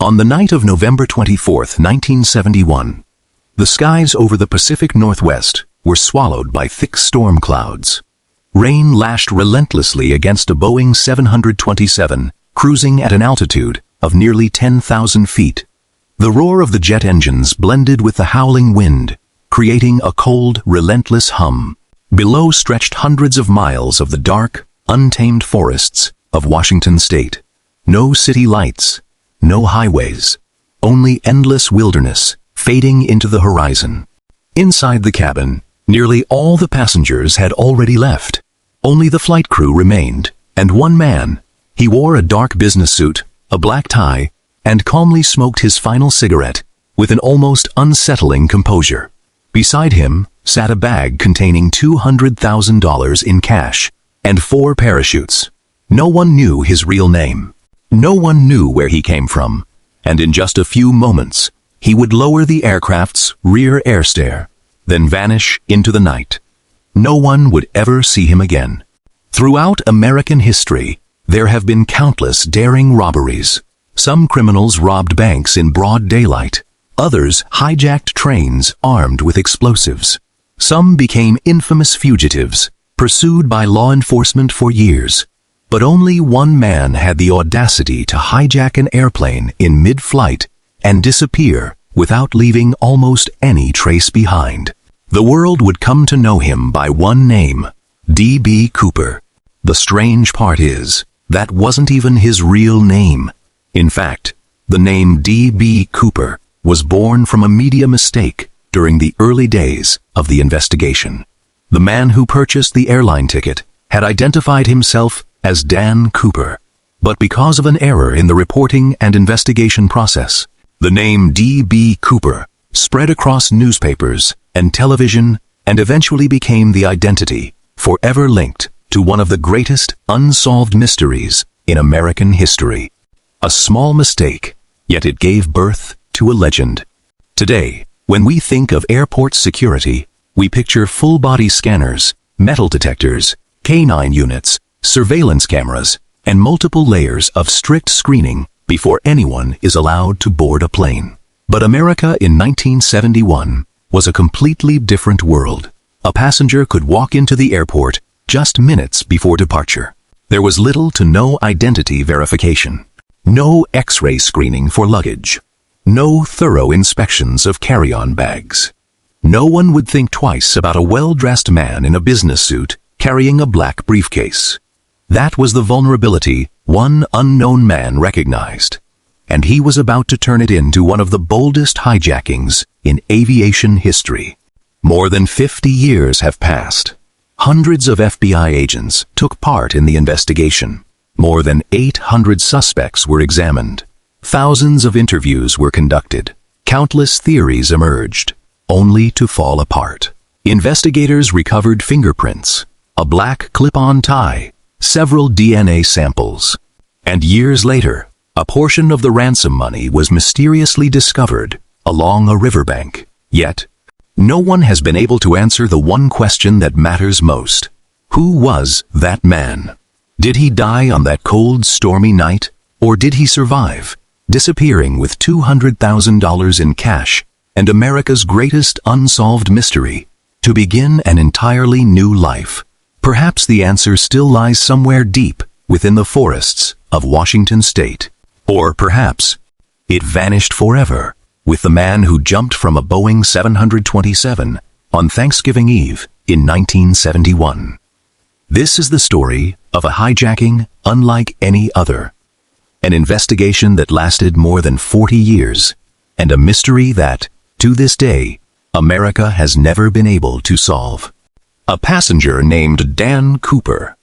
On the night of November 24, 1971, the skies over the Pacific Northwest were swallowed by thick storm clouds. Rain lashed relentlessly against a Boeing 727, cruising at an altitude of nearly 10,000 feet. The roar of the jet engines blended with the howling wind, creating a cold, relentless hum. Below stretched hundreds of miles of the dark, untamed forests of Washington state. No city lights, no highways, only endless wilderness fading into the horizon. Inside the cabin, nearly all the passengers had already left. Only the flight crew remained, and one man. He wore a dark business suit, a black tie, and calmly smoked his final cigarette with an almost unsettling composure. Beside him sat a bag containing $200,000 in cash and 4 parachutes. No one knew his real name. No one knew where he came from, and in just a few moments, he would lower the aircraft's rear air stair, then vanish into the night. No one would ever see him again. Throughout American history, there have been countless daring robberies. Some criminals robbed banks in broad daylight. Others hijacked trains armed with explosives. Some became infamous fugitives, pursued by law enforcement for years. But only one man had the audacity to hijack an airplane in mid-flight and disappear without leaving almost any trace behind. The world would come to know him by one name, D.B. Cooper. The strange part is, that wasn't even his real name. In fact, the name D.B. Cooper was born from a media mistake during the early days of the investigation. The man who purchased the airline ticket had identified himself as Dan Cooper, but because of an error in the reporting and investigation process, the name D.B. Cooper spread across newspapers and television and eventually became the identity forever linked to one of the greatest unsolved mysteries in American history. A small mistake, yet it gave birth to a legend. Today, when we think of airport security, we picture full-body scanners, metal detectors, canine units, surveillance cameras, and multiple layers of strict screening before anyone is allowed to board a plane. But America in 1971 was a completely different world. A passenger could walk into the airport just minutes before departure. There was little to no identity verification, no X-ray screening for luggage, no thorough inspections of carry-on bags. No one would think twice about a well-dressed man in a business suit carrying a black briefcase. That was the vulnerability one unknown man recognized, and he was about to turn it into one of the boldest hijackings in aviation history. More than 50 years have passed. Hundreds of FBI agents took part in the investigation. More than 800 suspects were examined. Thousands of interviews were conducted. Countless theories emerged, only to fall apart. Investigators recovered fingerprints, a black clip-on tie, several DNA samples. And years later, a portion of the ransom money was mysteriously discovered along a riverbank. Yet, no one has been able to answer the one question that matters most. Who was that man? Did he die on that cold, stormy night, or did he survive, disappearing with $200,000 in cash and America's greatest unsolved mystery, to begin an entirely new life? Perhaps the answer still lies somewhere deep within the forests of Washington state. Or perhaps it vanished forever with the man who jumped from a Boeing 727 on Thanksgiving Eve in 1971. This is the story of a hijacking unlike any other, an investigation that lasted more than 40 years, and a mystery that, to this day, America has never been able to solve. A passenger named Dan Cooper.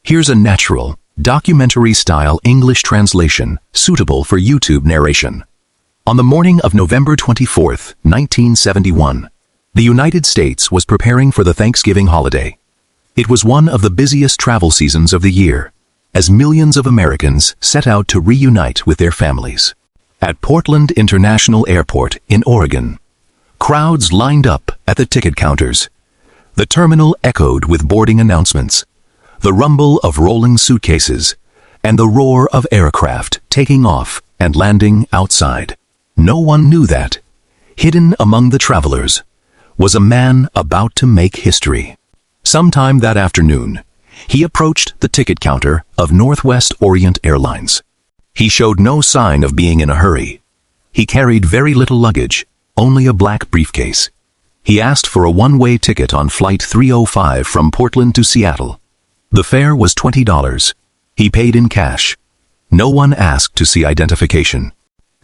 Here's a natural, documentary-style English translation suitable for YouTube narration. On the morning of November 24, 1971, the United States was preparing for the Thanksgiving holiday. It was one of the busiest travel seasons of the year, as millions of Americans set out to reunite with their families. At Portland International Airport in Oregon, crowds lined up at the ticket counters. The terminal echoed with boarding announcements, the rumble of rolling suitcases, and the roar of aircraft taking off and landing outside. No one knew that, hidden among the travelers, was a man about to make history. Sometime that afternoon, he approached the ticket counter of Northwest Orient Airlines. He showed no sign of being in a hurry. He carried very little luggage, only a black briefcase. He asked for a one-way ticket on Flight 305 from Portland to Seattle. The fare was $20. He paid in cash. No one asked to see identification.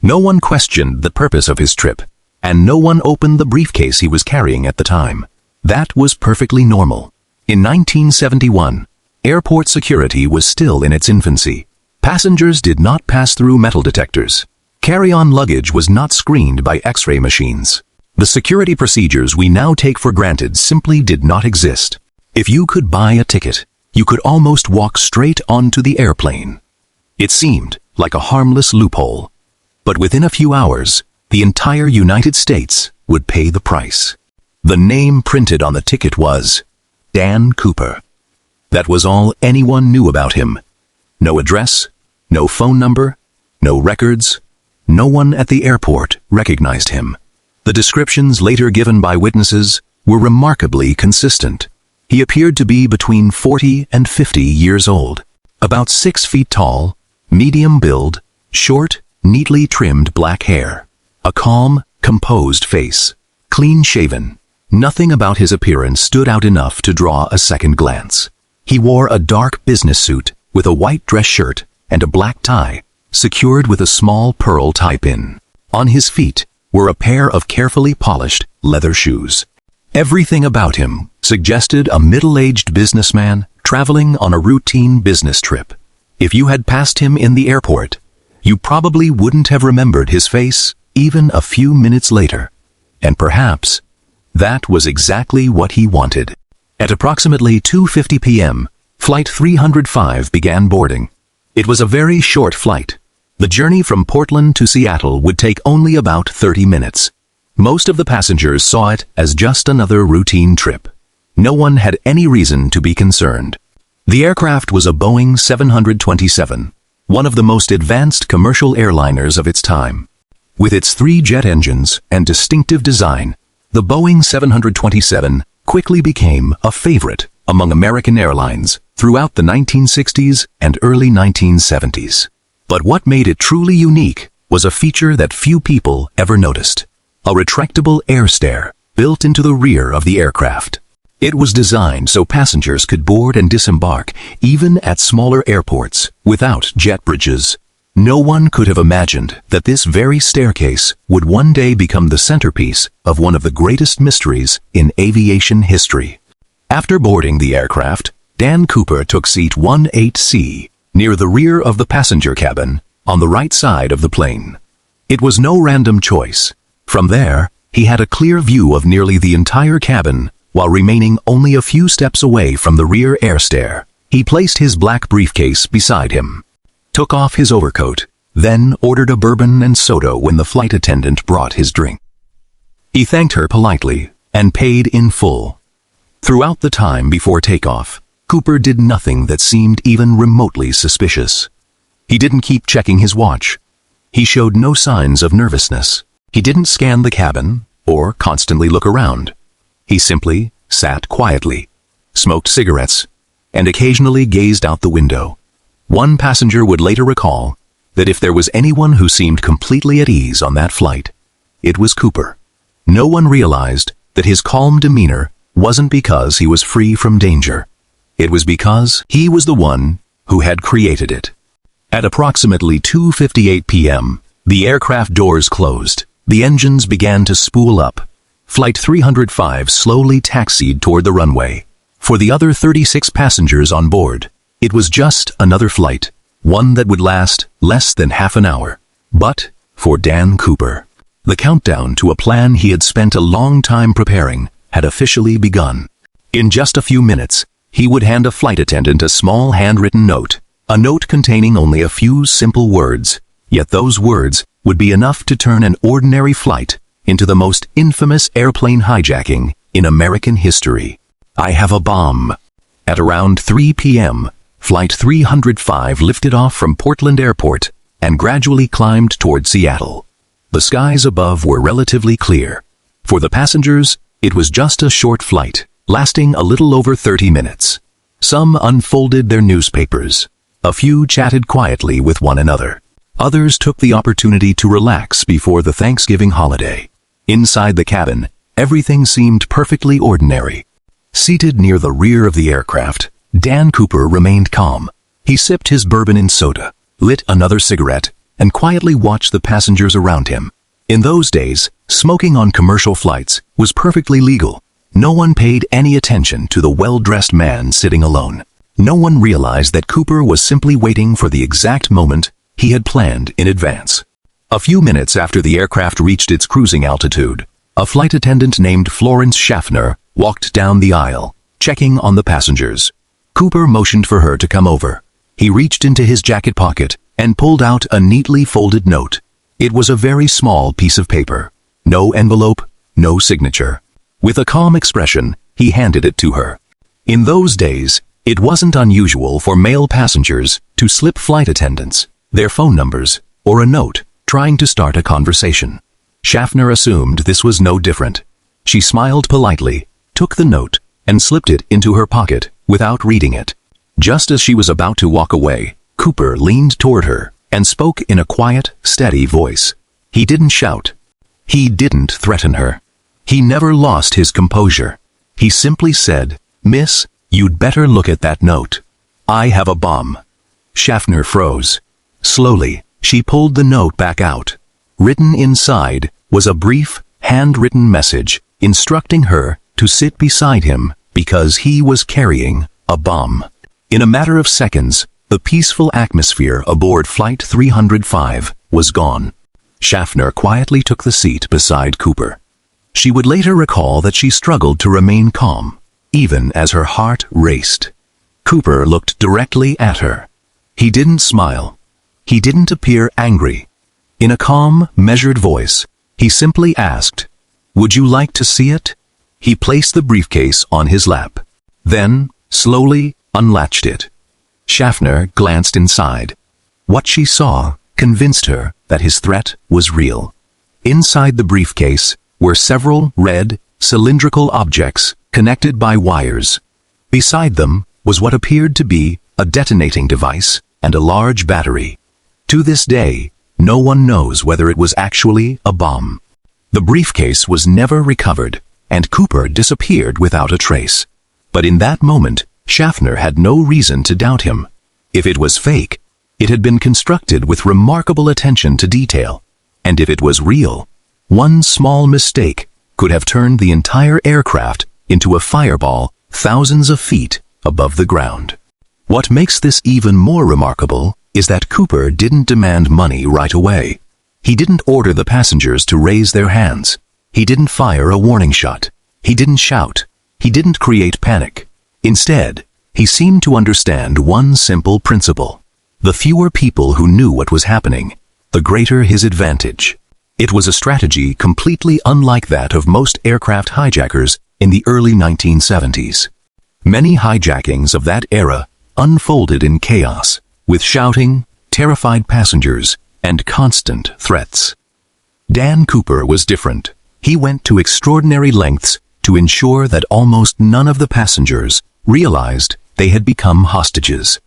No one questioned the purpose of his trip, and no one opened the briefcase he was carrying at the time. That was perfectly normal. In 1971, airport security was still in its infancy. Passengers did not pass through metal detectors. Carry-on luggage was not screened by X-ray machines. The security procedures we now take for granted simply did not exist. If you could buy a ticket, you could almost walk straight onto the airplane. It seemed like a harmless loophole. But within a few hours, the entire United States would pay the price. The name printed on the ticket was Dan Cooper. That was all anyone knew about him. No address, no phone number, no records. No one at the airport recognized him. The descriptions later given by witnesses were remarkably consistent. He appeared to be between 40 and 50 years old, about 6 feet tall, medium build, short, neatly trimmed black hair, a calm, composed face, clean-shaven. Nothing about his appearance stood out enough to draw a second glance. He wore a dark business suit with a white dress shirt and a black tie, secured with a small pearl tie-pin. On his feet were a pair of carefully polished leather shoes. Everything about him suggested a middle-aged businessman traveling on a routine business trip. If you had passed him in the airport, you probably wouldn't have remembered his face even a few minutes later. And perhaps that was exactly what he wanted. At approximately 2:50 p.m., Flight 305 began boarding. It was a very short flight. The journey from Portland to Seattle would take only about 30 minutes. Most of the passengers saw it as just another routine trip. No one had any reason to be concerned. The aircraft was a Boeing 727, one of the most advanced commercial airliners of its time. With its 3 jet engines and distinctive design, the Boeing 727 quickly became a favorite among American airlines throughout the 1960s and early 1970s. But what made it truly unique was a feature that few people ever noticed: a retractable air stair built into the rear of the aircraft. It was designed so passengers could board and disembark even at smaller airports without jet bridges. No one could have imagined that this very staircase would one day become the centerpiece of one of the greatest mysteries in aviation history. After boarding the aircraft, Dan Cooper took seat 18C, near the rear of the passenger cabin, on the right side of the plane. It was no random choice. From there, he had a clear view of nearly the entire cabin, while remaining only a few steps away from the rear air stair. He placed his black briefcase beside him, took off his overcoat, then ordered a bourbon and soda when the flight attendant brought his drink. He thanked her politely and paid in full. Throughout the time before takeoff, Cooper did nothing that seemed even remotely suspicious. He didn't keep checking his watch. He showed no signs of nervousness. He didn't scan the cabin or constantly look around. He simply sat quietly, smoked cigarettes, and occasionally gazed out the window. One passenger would later recall that if there was anyone who seemed completely at ease on that flight, it was Cooper. No one realized that his calm demeanor wasn't because he was free from danger. It was because he was the one who had created it. At approximately 2:58 p.m., the aircraft doors closed. The engines began to spool up. Flight 305 slowly taxied toward the runway. For the other 36 passengers on board, it was just another flight, one that would last less than half an hour. But for Dan Cooper, the countdown to a plan he had spent a long time preparing had officially begun. In just a few minutes, he would hand a flight attendant a small handwritten note, a note containing only a few simple words, yet those words would be enough to turn an ordinary flight into the most infamous airplane hijacking in American history. I have a bomb. At around 3 p.m., Flight 305 lifted off from Portland Airport and gradually climbed toward Seattle. The skies above were relatively clear. For the passengers, it was just a short flight, lasting a little over 30 minutes. Some unfolded their newspapers. A few chatted quietly with one another. Others took the opportunity to relax before the Thanksgiving holiday. Inside the cabin, everything seemed perfectly ordinary. Seated near the rear of the aircraft, Dan Cooper remained calm. He sipped his bourbon and soda, lit another cigarette, and quietly watched the passengers around him. In those days, smoking on commercial flights was perfectly legal. No one paid any attention to the well-dressed man sitting alone. No one realized that Cooper was simply waiting for the exact moment he had planned in advance. A few minutes after the aircraft reached its cruising altitude, a flight attendant named Florence Schaffner walked down the aisle, checking on the passengers. Cooper motioned for her to come over. He reached into his jacket pocket and pulled out a neatly folded note. It was a very small piece of paper. No envelope, no signature. With a calm expression, he handed it to her. In those days, it wasn't unusual for male passengers to slip flight attendants their phone numbers or a note trying to start a conversation. Schaffner assumed this was no different. She smiled politely, took the note, and slipped it into her pocket without reading it. Just as she was about to walk away, Cooper leaned toward her and spoke in a quiet, steady voice. He didn't shout. He didn't threaten her. He never lost his composure. He simply said, "Miss, you'd better look at that note. I have a bomb." Schaffner froze. Slowly, she pulled the note back out. Written inside was a brief, handwritten message instructing her to sit beside him because he was carrying a bomb. In a matter of seconds, the peaceful atmosphere aboard Flight 305 was gone. Schaffner quietly took the seat beside Cooper. She would later recall that she struggled to remain calm, even as her heart raced. Cooper looked directly at her. He didn't smile. He didn't appear angry. In a calm, measured voice, he simply asked, "Would you like to see it?" He placed the briefcase on his lap. Then, slowly, unlatched it. Schaffner glanced inside. What she saw convinced her that his threat was real. Inside the briefcase were several red, cylindrical objects connected by wires. Beside them was what appeared to be a detonating device and a large battery. To this day, no one knows whether it was actually a bomb. The briefcase was never recovered, and Cooper disappeared without a trace. But in that moment, Schaffner had no reason to doubt him. If it was fake, it had been constructed with remarkable attention to detail. And if it was real, one small mistake could have turned the entire aircraft into a fireball thousands of feet above the ground. What makes this even more remarkable is that Cooper didn't demand money right away. He didn't order the passengers to raise their hands. He didn't fire a warning shot. He didn't shout. He didn't create panic. Instead, he seemed to understand one simple principle. The fewer people who knew what was happening, the greater his advantage. It was a strategy completely unlike that of most aircraft hijackers in the early 1970s. Many hijackings of that era unfolded in chaos, with shouting, terrified passengers, and constant threats. Dan Cooper was different. He went to extraordinary lengths to ensure that almost none of the passengers realized they had become hostages.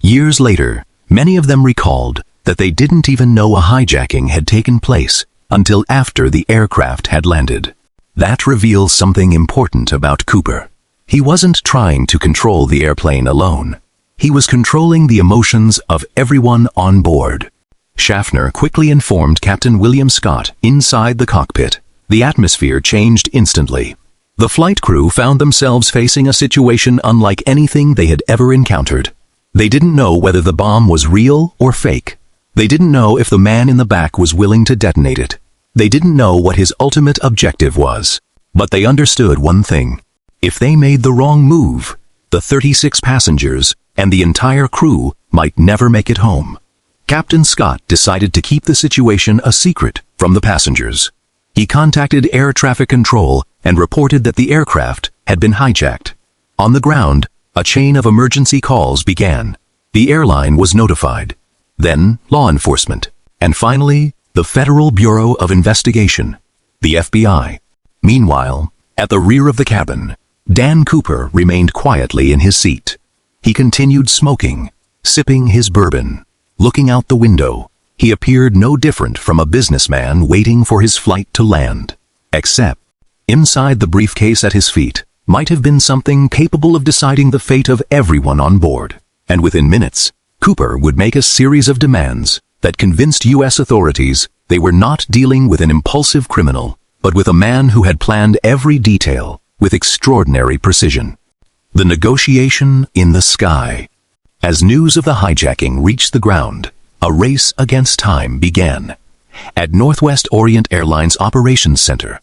Years later, many of them recalled that they didn't even know a hijacking had taken place until after the aircraft had landed. That reveals something important about Cooper. He wasn't trying to control the airplane alone. He was controlling the emotions of everyone on board. Schaffner quickly informed Captain William Scott inside the cockpit. The atmosphere changed instantly. The flight crew found themselves facing a situation unlike anything they had ever encountered. They didn't know whether the bomb was real or fake. They didn't know if the man in the back was willing to detonate it. They didn't know what his ultimate objective was. But they understood one thing. If they made the wrong move, the 36 passengers and the entire crew might never make it home. Captain Scott decided to keep the situation a secret from the passengers. He contacted air traffic control and reported that the aircraft had been hijacked. On the ground, A chain of emergency calls began. The airline was notified. Then, law enforcement. And finally, the Federal Bureau of Investigation, the FBI. Meanwhile, at the rear of the cabin, Dan Cooper remained quietly in his seat. He continued smoking, sipping his bourbon. Looking out the window, he appeared no different from a businessman waiting for his flight to land. Except, inside the briefcase at his feet might have been something capable of deciding the fate of everyone on board. And within minutes, Cooper would make a series of demands that convinced U.S. authorities they were not dealing with an impulsive criminal, but with a man who had planned every detail with extraordinary precision. The negotiation in the sky. As news of the hijacking reached the ground, a race against time began. At Northwest Orient Airlines Operations Center,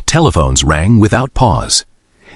telephones rang without pause.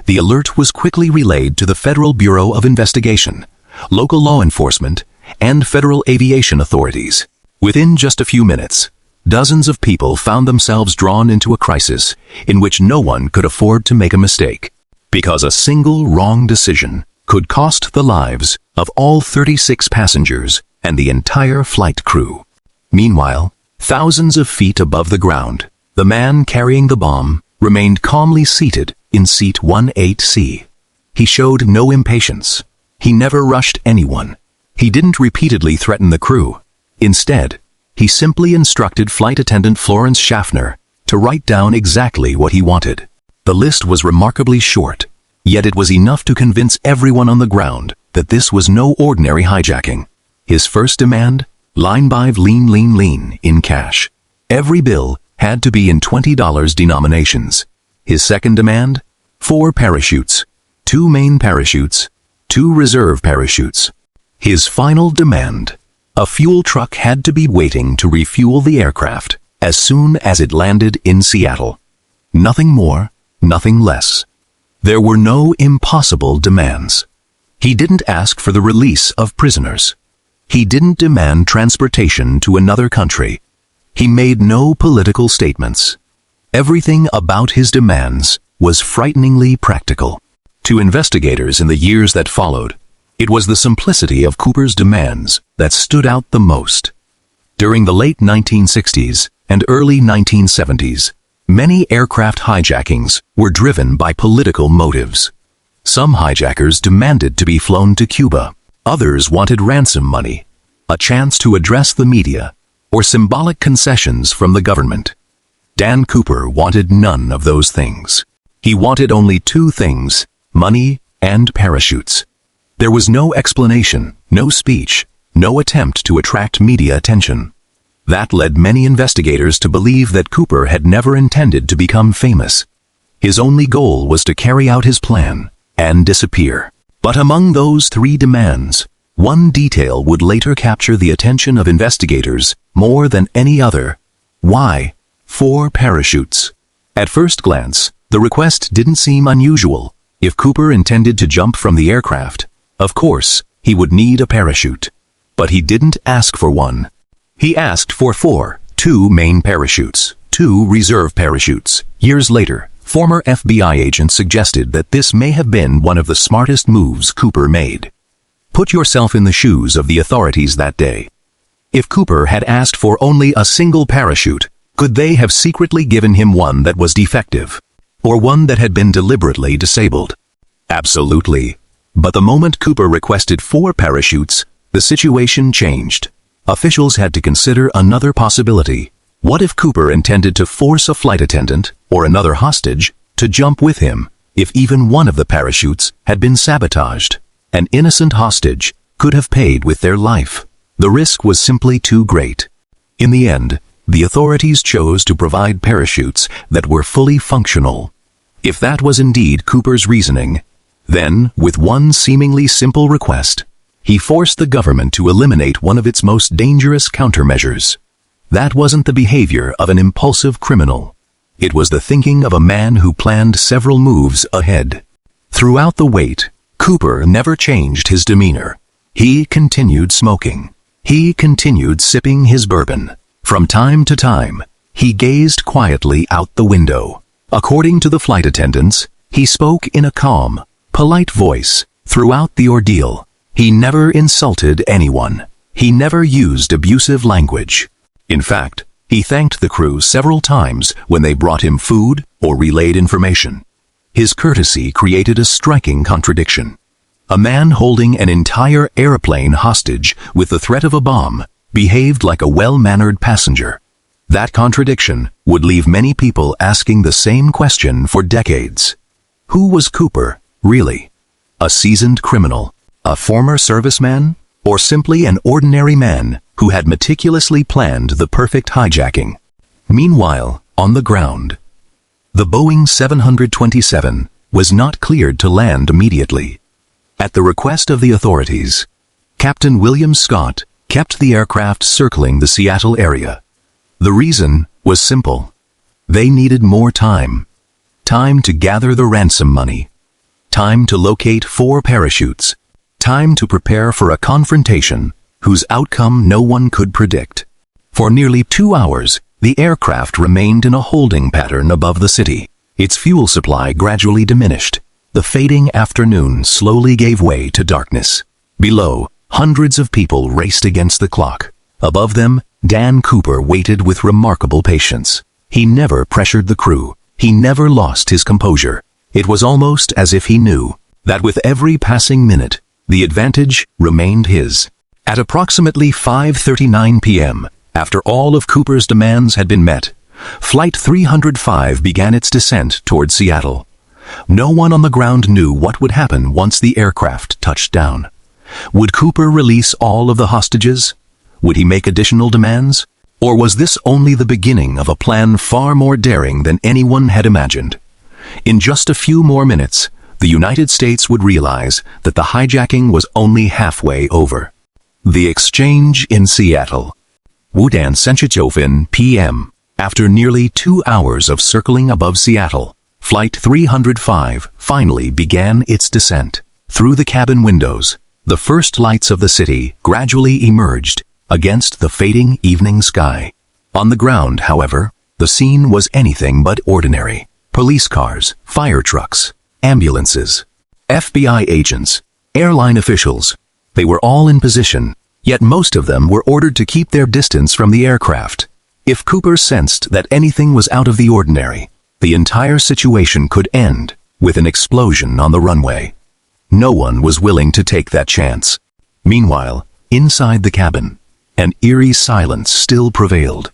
The alert was quickly relayed to the Federal Bureau of Investigation, local law enforcement, and federal aviation authorities. Within just a few minutes, dozens of people found themselves drawn into a crisis in which no one could afford to make a mistake, because a single wrong decision could cost the lives of all 36 passengers and the entire flight crew. Meanwhile, thousands of feet above the ground, the man carrying the bomb remained calmly seated in seat 18C. He showed no impatience. He never rushed anyone. He didn't repeatedly threaten the crew. Instead, he simply instructed flight attendant Florence Schaffner to write down exactly what he wanted. The list was remarkably short, yet it was enough to convince everyone on the ground that this was no ordinary hijacking. His first demand? Line 5 lean in cash. Every bill had to be in $20 denominations. His second demand? 4 parachutes. 2 main parachutes, 2 reserve parachutes. His final demand? A fuel truck had to be waiting to refuel the aircraft as soon as it landed in Seattle. Nothing more, nothing less. There were no impossible demands. He didn't ask for the release of prisoners. He didn't demand transportation to another country. He made no political statements. Everything about his demands was frighteningly practical. To investigators in the years that followed, it was the simplicity of Cooper's demands that stood out the most. During the late 1960s and early 1970s, many aircraft hijackings were driven by political motives. Some hijackers demanded to be flown to Cuba. Others wanted ransom money, a chance to address the media, or symbolic concessions from the government. Dan Cooper wanted none of those things. He wanted only 2 things: money and parachutes. There was no explanation, no speech, no attempt to attract media attention. That led many investigators to believe that Cooper had never intended to become famous. His only goal was to carry out his plan and disappear. But among those 3 demands, one detail would later capture the attention of investigators more than any other. Why? 4 parachutes. At first glance, the request didn't seem unusual. If Cooper intended to jump from the aircraft, of course, he would need a parachute. But he didn't ask for one. He asked for 4, 2 main parachutes, 2 reserve parachutes. Years later, former FBI agents suggested that this may have been one of the smartest moves Cooper made. Put yourself in the shoes of the authorities that day. If Cooper had asked for only a single parachute, could they have secretly given him one that was defective, or one that had been deliberately disabled? Absolutely. But the moment Cooper requested 4 parachutes, the situation changed. Officials had to consider another possibility. What if Cooper intended to force a flight attendant, or another hostage, to jump with him, if even one of the parachutes had been sabotaged? An innocent hostage could have paid with their life. The risk was simply too great. In the end, the authorities chose to provide parachutes that were fully functional. If that was indeed Cooper's reasoning, then, with one seemingly simple request, he forced the government to eliminate one of its most dangerous countermeasures. That wasn't the behavior of an impulsive criminal. It was the thinking of a man who planned several moves ahead. Throughout the wait, Cooper never changed his demeanor. He continued smoking. He continued sipping his bourbon. From time to time, he gazed quietly out the window. According to the flight attendants, he spoke in a calm, polite voice, Throughout the ordeal, he never insulted anyone. He never used abusive language. In fact, he thanked the crew several times when they brought him food or relayed information. His courtesy created a striking contradiction. A man holding an entire airplane hostage with the threat of a bomb behaved like a well-mannered passenger. That contradiction would leave many people asking the same question for decades. Who was Cooper, really? A seasoned criminal, a former serviceman, or simply an ordinary man who had meticulously planned the perfect hijacking? Meanwhile, on the ground, the Boeing 727 was not cleared to land immediately. At the request of the authorities, Captain William Scott kept the aircraft circling the Seattle area. The reason was simple. They needed more time. Time to gather the ransom money. Time to locate 4 parachutes. Time to prepare for a confrontation whose outcome no one could predict. For nearly 2 hours, the aircraft remained in a holding pattern above the city. Its fuel supply gradually diminished. The fading afternoon slowly gave way to darkness. Below, hundreds of people raced against the clock. Above them, Dan Cooper waited with remarkable patience. He never pressured the crew. He never lost his composure. It was almost as if he knew that with every passing minute, the advantage remained his. At approximately 5:39 p.m., after all of Cooper's demands had been met, Flight 305 began its descent toward Seattle. No one on the ground knew what would happen once the aircraft touched down. Would Cooper release all of the hostages? Would he make additional demands? Or was this only the beginning of a plan far more daring than anyone had imagined? In just a few more minutes, the United States would realize that the hijacking was only halfway over. The exchange in Seattle. Wudan Senchichovin p.m. After nearly 2 hours of circling above Seattle, Flight 305 finally began its descent. Through the cabin windows, the first lights of the city gradually emerged against the fading evening sky. On the ground, however, the scene was anything but ordinary. Police cars, fire trucks, ambulances, FBI agents, airline officials, they were all in position, yet most of them were ordered to keep their distance from the aircraft. If Cooper sensed that anything was out of the ordinary, the entire situation could end with an explosion on the runway. No one was willing to take that chance. Meanwhile, inside the cabin, an eerie silence still prevailed.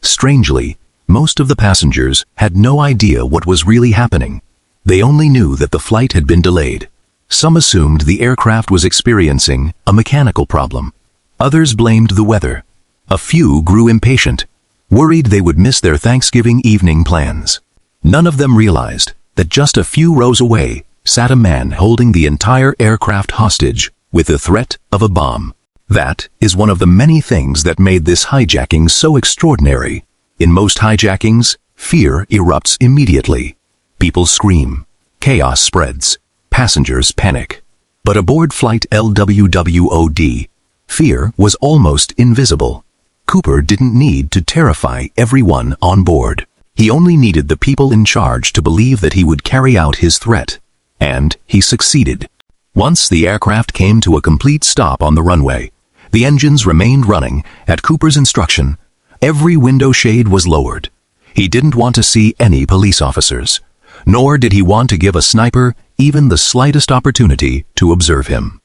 Strangely, most of the passengers had no idea what was really happening. They only knew that the flight had been delayed. Some assumed the aircraft was experiencing a mechanical problem. Others blamed the weather. A few grew impatient, worried they would miss their Thanksgiving evening plans. None of them realized that just a few rows away sat a man holding the entire aircraft hostage with the threat of a bomb. That is one of the many things that made this hijacking so extraordinary. In most hijackings, fear erupts immediately. People scream. Chaos spreads. Passengers panic. But aboard Flight LWWOD, fear was almost invisible. Cooper didn't need to terrify everyone on board. He only needed the people in charge to believe that he would carry out his threat. And he succeeded. Once the aircraft came to a complete stop on the runway, the engines remained running at Cooper's instruction. Every window shade was lowered. He didn't want to see any police officers, nor did he want to give a sniper even the slightest opportunity to observe him.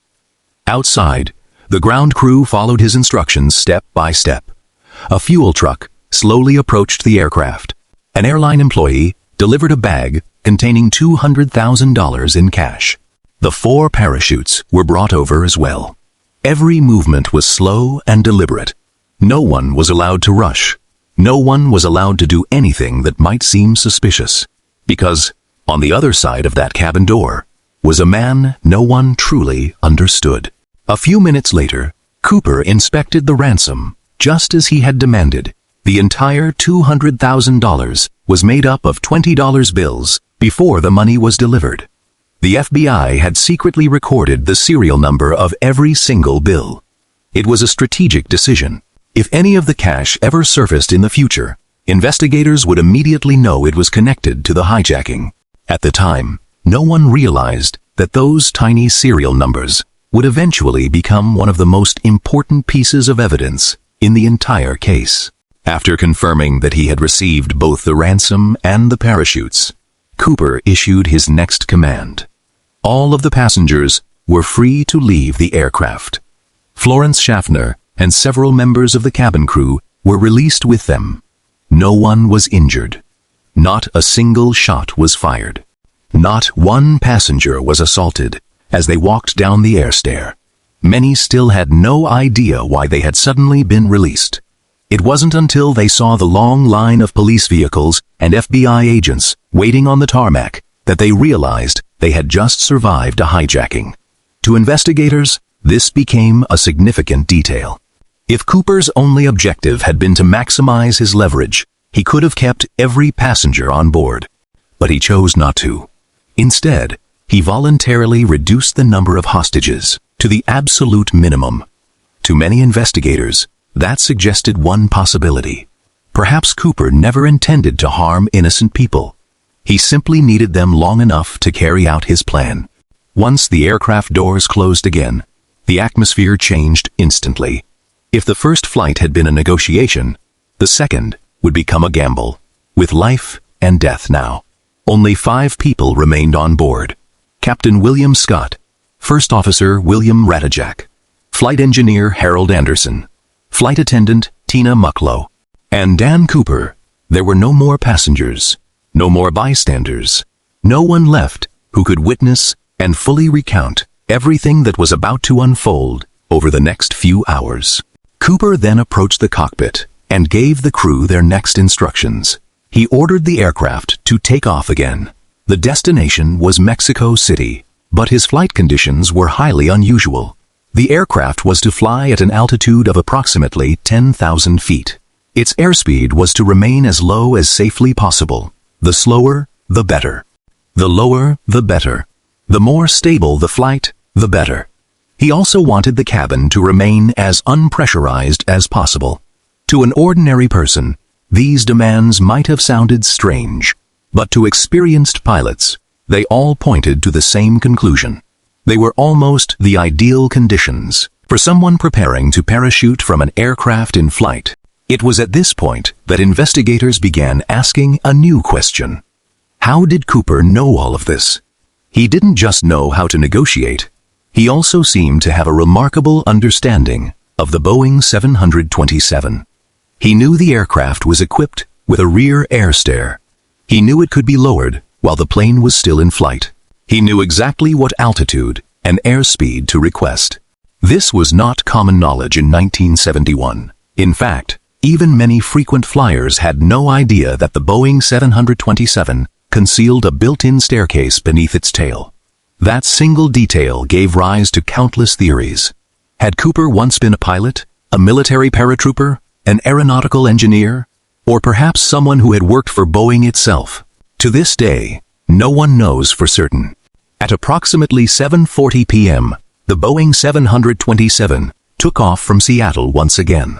Outside, the ground crew followed his instructions step by step. A fuel truck slowly approached the aircraft. An airline employee delivered a bag containing $200,000 in cash. The 4 parachutes were brought over as well. Every movement was slow and deliberate. No one was allowed to rush. No one was allowed to do anything that might seem suspicious. Because, on the other side of that cabin door, was a man no one truly understood. A few minutes later, Cooper inspected the ransom, just as he had demanded. The entire $200,000 was made up of $20 bills before the money was delivered. The FBI had secretly recorded the serial number of every single bill. It was a strategic decision. If any of the cash ever surfaced in the future, investigators would immediately know it was connected to the hijacking. At the time, no one realized that those tiny serial numbers would eventually become one of the most important pieces of evidence in the entire case. After confirming that he had received both the ransom and the parachutes, Cooper issued his next command. All of the passengers were free to leave the aircraft. Florence Schaffner and several members of the cabin crew were released with them. No one was injured. Not a single shot was fired. Not one passenger was assaulted as they walked down the air stair. Many still had no idea why they had suddenly been released. It wasn't until they saw the long line of police vehicles and FBI agents waiting on the tarmac that they realized they had just survived a hijacking. To investigators, this became a significant detail. If Cooper's only objective had been to maximize his leverage, he could have kept every passenger on board. But he chose not to. Instead, he voluntarily reduced the number of hostages to the absolute minimum. To many investigators, that suggested one possibility. Perhaps Cooper never intended to harm innocent people. He simply needed them long enough to carry out his plan. Once the aircraft doors closed again, the atmosphere changed instantly. If the first flight had been a negotiation, the second would become a gamble, with life and death now. Only 5 people remained on board. Captain William Scott, First Officer William Ratajczak, Flight Engineer Harold Anderson, Flight Attendant Tina Mucklow, and Dan Cooper. There were no more passengers, no more bystanders, no one left who could witness and fully recount everything that was about to unfold over the next few hours. Cooper then approached the cockpit and gave the crew their next instructions. He ordered the aircraft to take off again. The destination was Mexico City, but his flight conditions were highly unusual. The aircraft was to fly at an altitude of approximately 10,000 feet. Its airspeed was to remain as low as safely possible. The slower, the better. The lower, the better. The more stable the flight, the better. He also wanted the cabin to remain as unpressurized as possible. To an ordinary person, these demands might have sounded strange, but to experienced pilots, they all pointed to the same conclusion. They were almost the ideal conditions for someone preparing to parachute from an aircraft in flight. It was at this point that investigators began asking a new question. How did Cooper know all of this? He didn't just know how to negotiate. He also seemed to have a remarkable understanding of the Boeing 727. He knew the aircraft was equipped with a rear air stair. He knew it could be lowered while the plane was still in flight. He knew exactly what altitude and airspeed to request. This was not common knowledge in 1971. In fact, even many frequent flyers had no idea that the Boeing 727 concealed a built-in staircase beneath its tail. That single detail gave rise to countless theories. Had Cooper once been a pilot, a military paratrooper, an aeronautical engineer, or perhaps someone who had worked for Boeing itself? To this day, no one knows for certain. At approximately 7:40 p.m., the Boeing 727 took off from Seattle once again.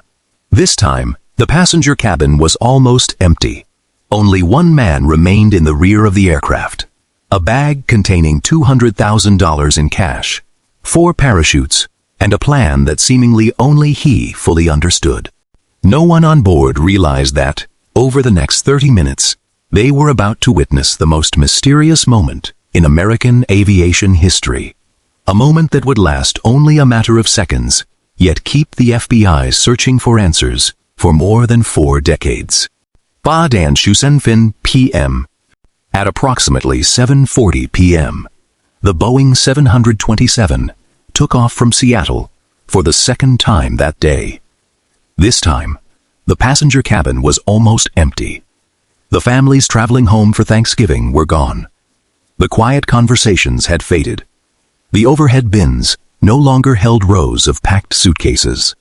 This time, the passenger cabin was almost empty. Only one man remained in the rear of the aircraft. A bag containing $200,000 in cash, 4 parachutes, and a plan that seemingly only he fully understood. No one on board realized that, over the next 30 minutes, they were about to witness the most mysterious moment in American aviation history. A moment that would last only a matter of seconds, yet keep the FBI searching for answers for more than 4 decades. Ba Dan Shusenfin p.m. At approximately 7:40 p.m., the Boeing 727 took off from Seattle for the second time that day. This time, the passenger cabin was almost empty. The families traveling home for Thanksgiving were gone. The quiet conversations had faded. The overhead bins no longer held rows of packed suitcases.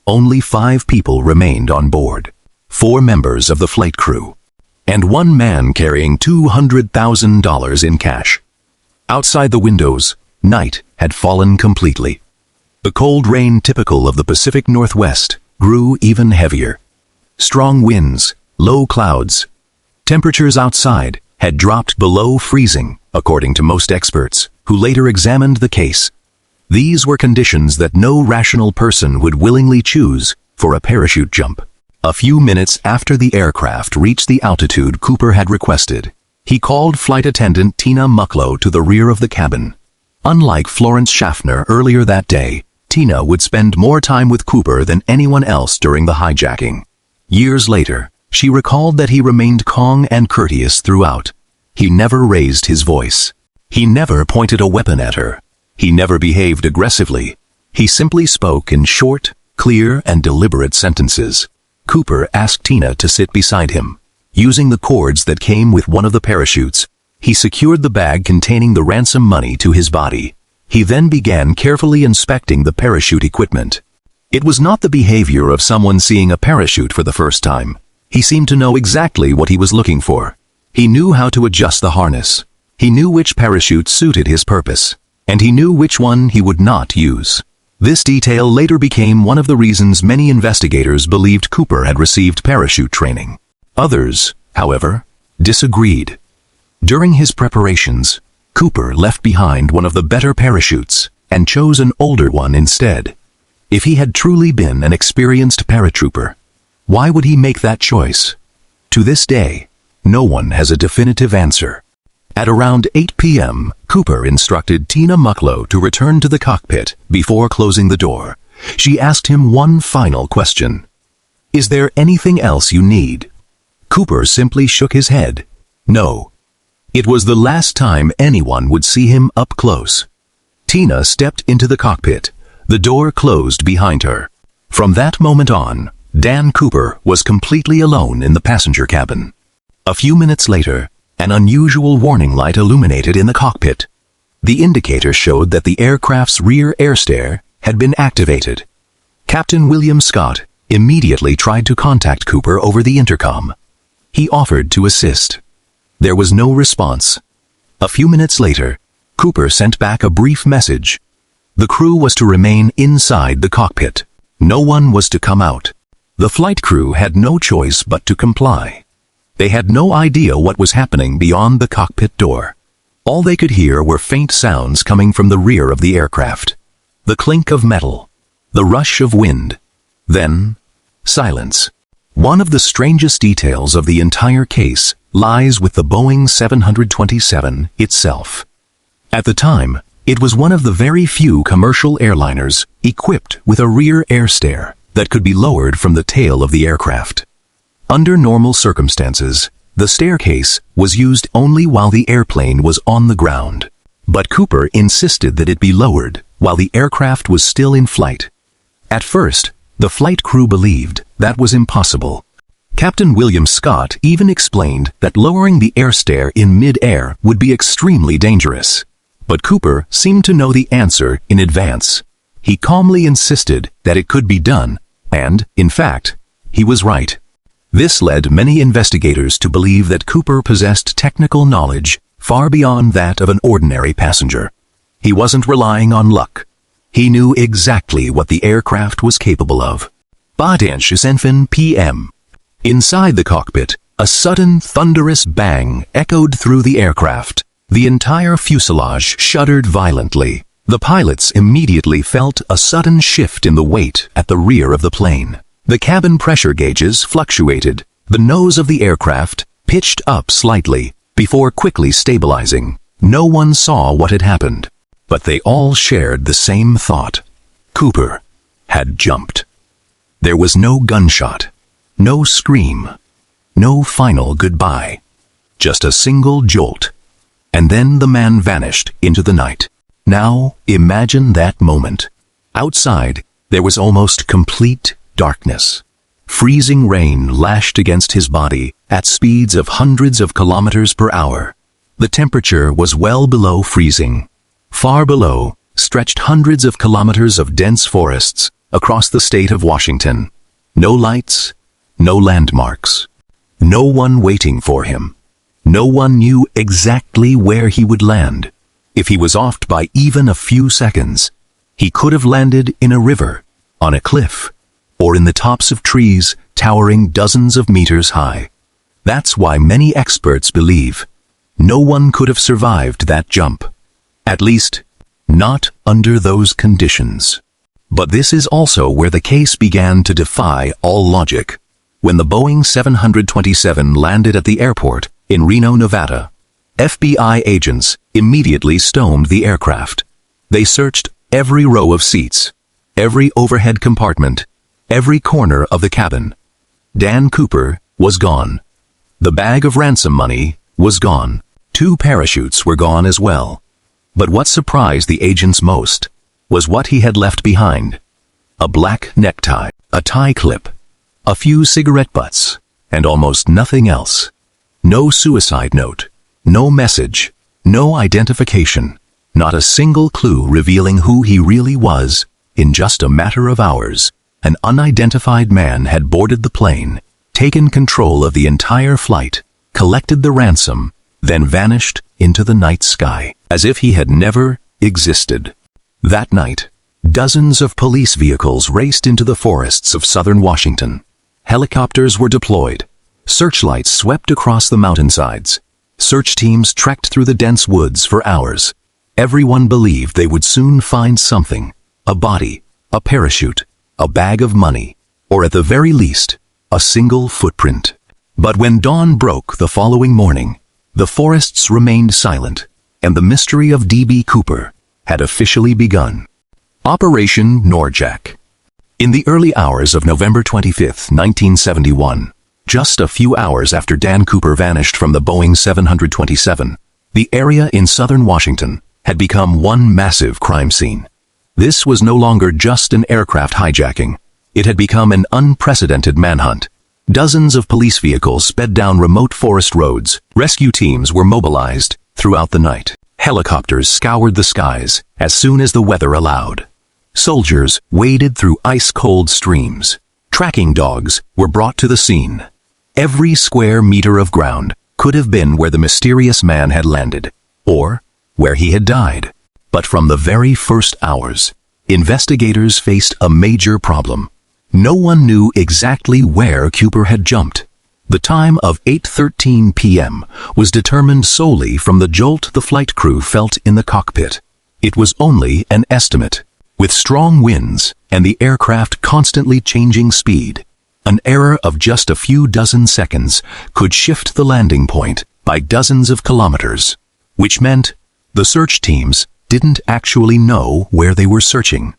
Only 5 people remained on board, 4 members of the flight crew, and 1 man carrying $200,000 in cash. Outside the windows, night had fallen completely. The cold rain typical of the Pacific Northwest grew even heavier. Strong winds, low clouds. Temperatures outside had dropped below freezing, according to most experts, who later examined the case. These were conditions that no rational person would willingly choose for a parachute jump. A few minutes after the aircraft reached the altitude Cooper had requested, he called flight attendant Tina Mucklow to the rear of the cabin. Unlike Florence Schaffner earlier that day, Tina would spend more time with Cooper than anyone else during the hijacking. Years later, she recalled that he remained calm and courteous throughout. He never raised his voice. He never pointed a weapon at her. He never behaved aggressively. He simply spoke in short, clear, and deliberate sentences. Cooper asked Tina to sit beside him. Using the cords that came with one of the parachutes, he secured the bag containing the ransom money to his body. He then began carefully inspecting the parachute equipment. It was not the behavior of someone seeing a parachute for the first time. He seemed to know exactly what he was looking for. He knew how to adjust the harness. He knew which parachute suited his purpose, and he knew which one he would not use. This detail later became one of the reasons many investigators believed Cooper had received parachute training. Others, however, disagreed. During his preparations, Cooper left behind one of the better parachutes and chose an older one instead. If he had truly been an experienced paratrooper, why would he make that choice? To this day, no one has a definitive answer. At around 8 p.m., Cooper instructed Tina Mucklow to return to the cockpit before closing the door. She asked him one final question. "Is there anything else you need?" Cooper simply shook his head. No. It was the last time anyone would see him up close. Tina stepped into the cockpit. The door closed behind her. From that moment on, Dan Cooper was completely alone in the passenger cabin. A few minutes later, an unusual warning light illuminated in the cockpit. The indicator showed that the aircraft's rear air stair had been activated. Captain William Scott immediately tried to contact Cooper over the intercom. He offered to assist. There was no response. A few minutes later, Cooper sent back a brief message. The crew was to remain inside the cockpit. No one was to come out. The flight crew had no choice but to comply. They had no idea what was happening beyond the cockpit door. All they could hear were faint sounds coming from the rear of the aircraft. The clink of metal, the rush of wind, then silence. One of the strangest details of the entire case lies with the Boeing 727 itself. At the time, it was one of the very few commercial airliners equipped with a rear air stair that could be lowered from the tail of the aircraft. Under normal circumstances, the staircase was used only while the airplane was on the ground. But Cooper insisted that it be lowered while the aircraft was still in flight. At first, the flight crew believed that was impossible. Captain William Scott even explained that lowering the air stair in mid-air would be extremely dangerous. But Cooper seemed to know the answer in advance. He calmly insisted that it could be done, and, in fact, he was right. This led many investigators to believe that Cooper possessed technical knowledge far beyond that of an ordinary passenger. He wasn't relying on luck. He knew exactly what the aircraft was capable of. 11 p.m. Inside the cockpit, a sudden thunderous bang echoed through the aircraft. The entire fuselage shuddered violently. The pilots immediately felt a sudden shift in the weight at the rear of the plane. The cabin pressure gauges fluctuated. The nose of the aircraft pitched up slightly before quickly stabilizing. No one saw what had happened, but they all shared the same thought. Cooper had jumped. There was no gunshot, no scream, no final goodbye. Just a single jolt. And then the man vanished into the night. Now, imagine that moment. Outside, there was almost complete darkness. Freezing rain lashed against his body at speeds of hundreds of kilometers per hour. The temperature was well below freezing. Far below stretched hundreds of kilometers of dense forests across the state of Washington. No lights, no landmarks. No one waiting for him. No one knew exactly where he would land. If he was off by even a few seconds, he could have landed in a river, on a cliff, or in the tops of trees towering dozens of meters high. That's why many experts believe No one could have survived that jump. At least, not under those conditions. But this is also where the case began to defy all logic. When the Boeing 727 landed at the airport in Reno, Nevada, FBI agents immediately stoned the aircraft. They searched every row of seats, every overhead compartment, every corner of the cabin. Dan Cooper was gone. The bag of ransom money was gone. 2 parachutes were gone as well. But what surprised the agents most was what he had left behind. A black necktie, a tie clip, a few cigarette butts, and almost nothing else. No suicide note, no message, no identification, not a single clue revealing who he really was. In just a matter of hours, an unidentified man had boarded the plane, taken control of the entire flight, collected the ransom, then vanished into the night sky, as if he had never existed. That night, dozens of police vehicles raced into the forests of southern Washington. Helicopters were deployed. Searchlights swept across the mountainsides. Search teams trekked through the dense woods for hours. Everyone believed they would soon find something: a body, a parachute, a bag of money, or at the very least, a single footprint. But when dawn broke the following morning, the forests remained silent, and the mystery of D.B. Cooper had officially begun. Operation Norjack. In the early hours of November 25, 1971, just a few hours after Dan Cooper vanished from the Boeing 727, the area in southern Washington had become one massive crime scene. This was no longer just an aircraft hijacking. It had become an unprecedented manhunt. Dozens of police vehicles sped down remote forest roads. Rescue teams were mobilized throughout the night. Helicopters scoured the skies as soon as the weather allowed. Soldiers waded through ice-cold streams. Tracking dogs were brought to the scene. Every square meter of ground could have been where the mysterious man had landed, or where he had died. But from the very first hours, investigators faced a major problem. No one knew exactly where Cooper had jumped. The time of 8:13 p.m. was determined solely from the jolt the flight crew felt in the cockpit. It was only an estimate. With strong winds and the aircraft constantly changing speed, an error of just a few dozen seconds could shift the landing point by dozens of kilometers, which meant the search teams didn't actually know where they were searching.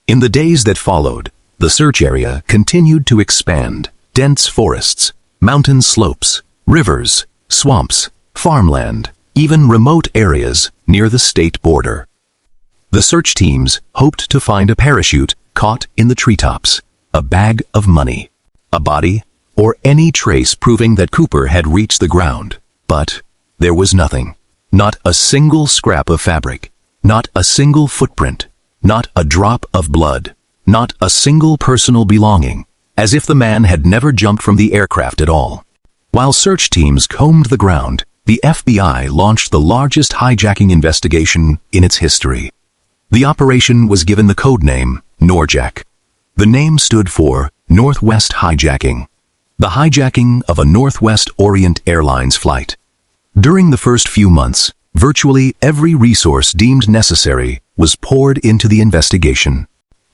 In the days that followed, the search area continued to expand. Dense forests, mountain slopes, rivers, swamps, farmland, even remote areas near the state border. The search teams hoped to find a parachute caught in the treetops, a bag of money, a body, or any trace proving that Cooper had reached the ground. But there was nothing. Not a single scrap of fabric, not a single footprint, not a drop of blood, not a single personal belonging, as if the man had never jumped from the aircraft at all. While search teams combed the ground, the FBI launched the largest hijacking investigation in its history. The operation was given the code name Norjack. The name stood for Northwest Hijacking, the hijacking of a Northwest Orient Airlines flight. During the first few months, virtually every resource deemed necessary was poured into the investigation.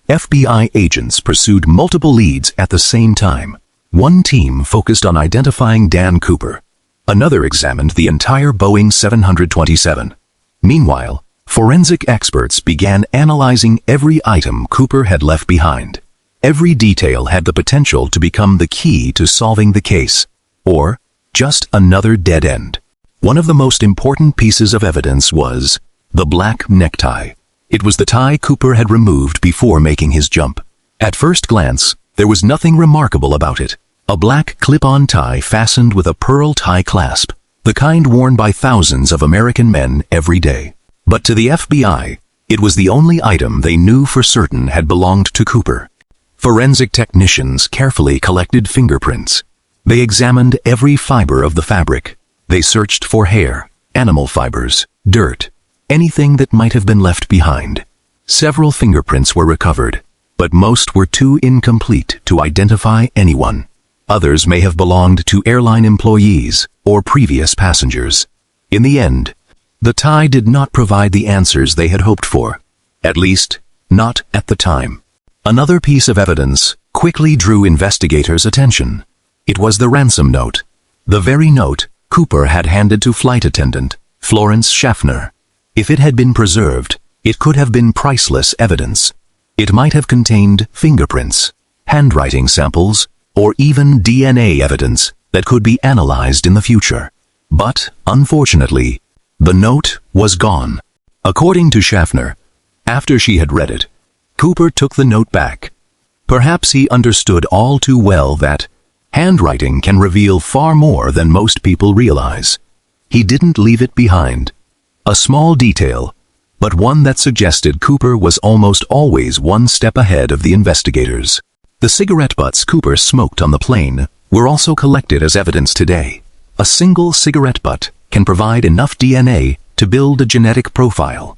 FBI agents pursued multiple leads at the same time. One team focused on identifying Dan Cooper. Another examined the entire Boeing 727. Meanwhile, forensic experts began analyzing every item Cooper had left behind. Every detail had the potential to become the key to solving the case, or just another dead end. One of the most important pieces of evidence was the black necktie. It was the tie Cooper had removed before making his jump. At first glance, there was nothing remarkable about it. A black clip-on tie fastened with a pearl tie clasp, the kind worn by thousands of American men every day. But to the FBI, it was the only item they knew for certain had belonged to Cooper. Forensic technicians carefully collected fingerprints. They examined every fiber of the fabric. They searched for hair, animal fibers, dirt, anything that might have been left behind. Several fingerprints were recovered, but most were too incomplete to identify anyone. Others may have belonged to airline employees or previous passengers. In the end, the tie did not provide the answers they had hoped for. At least, not at the time. Another piece of evidence quickly drew investigators' attention. It was the ransom note. The very note Cooper had handed to flight attendant Florence Schaffner. If it had been preserved, it could have been priceless evidence. It might have contained fingerprints, handwriting samples, or even DNA evidence that could be analyzed in the future. But, unfortunately, the note was gone. According to Schaffner, after she had read it, Cooper took the note back. Perhaps he understood all too well that handwriting can reveal far more than most people realize. He didn't leave it behind. A small detail, but one that suggested Cooper was almost always one step ahead of the investigators. The cigarette butts Cooper smoked on the plane were also collected as evidence today. A single cigarette butt can provide enough DNA to build a genetic profile.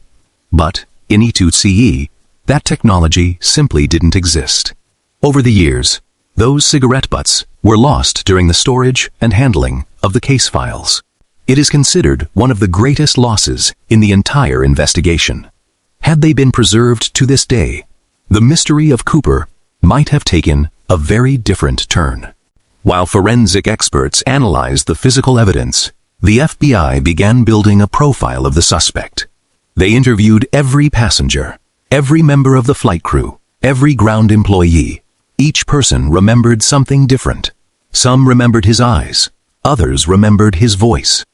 But, in E2CE, that technology simply didn't exist. Over the years, those cigarette butts were lost during the storage and handling of the case files. It is considered one of the greatest losses in the entire investigation. Had they been preserved to this day, the mystery of Cooper might have taken a very different turn. While forensic experts analyzed the physical evidence, the FBI began building a profile of the suspect. They interviewed every passenger, every member of the flight crew, every ground employee. Each person remembered something different. Some remembered his eyes. Others remembered his voice.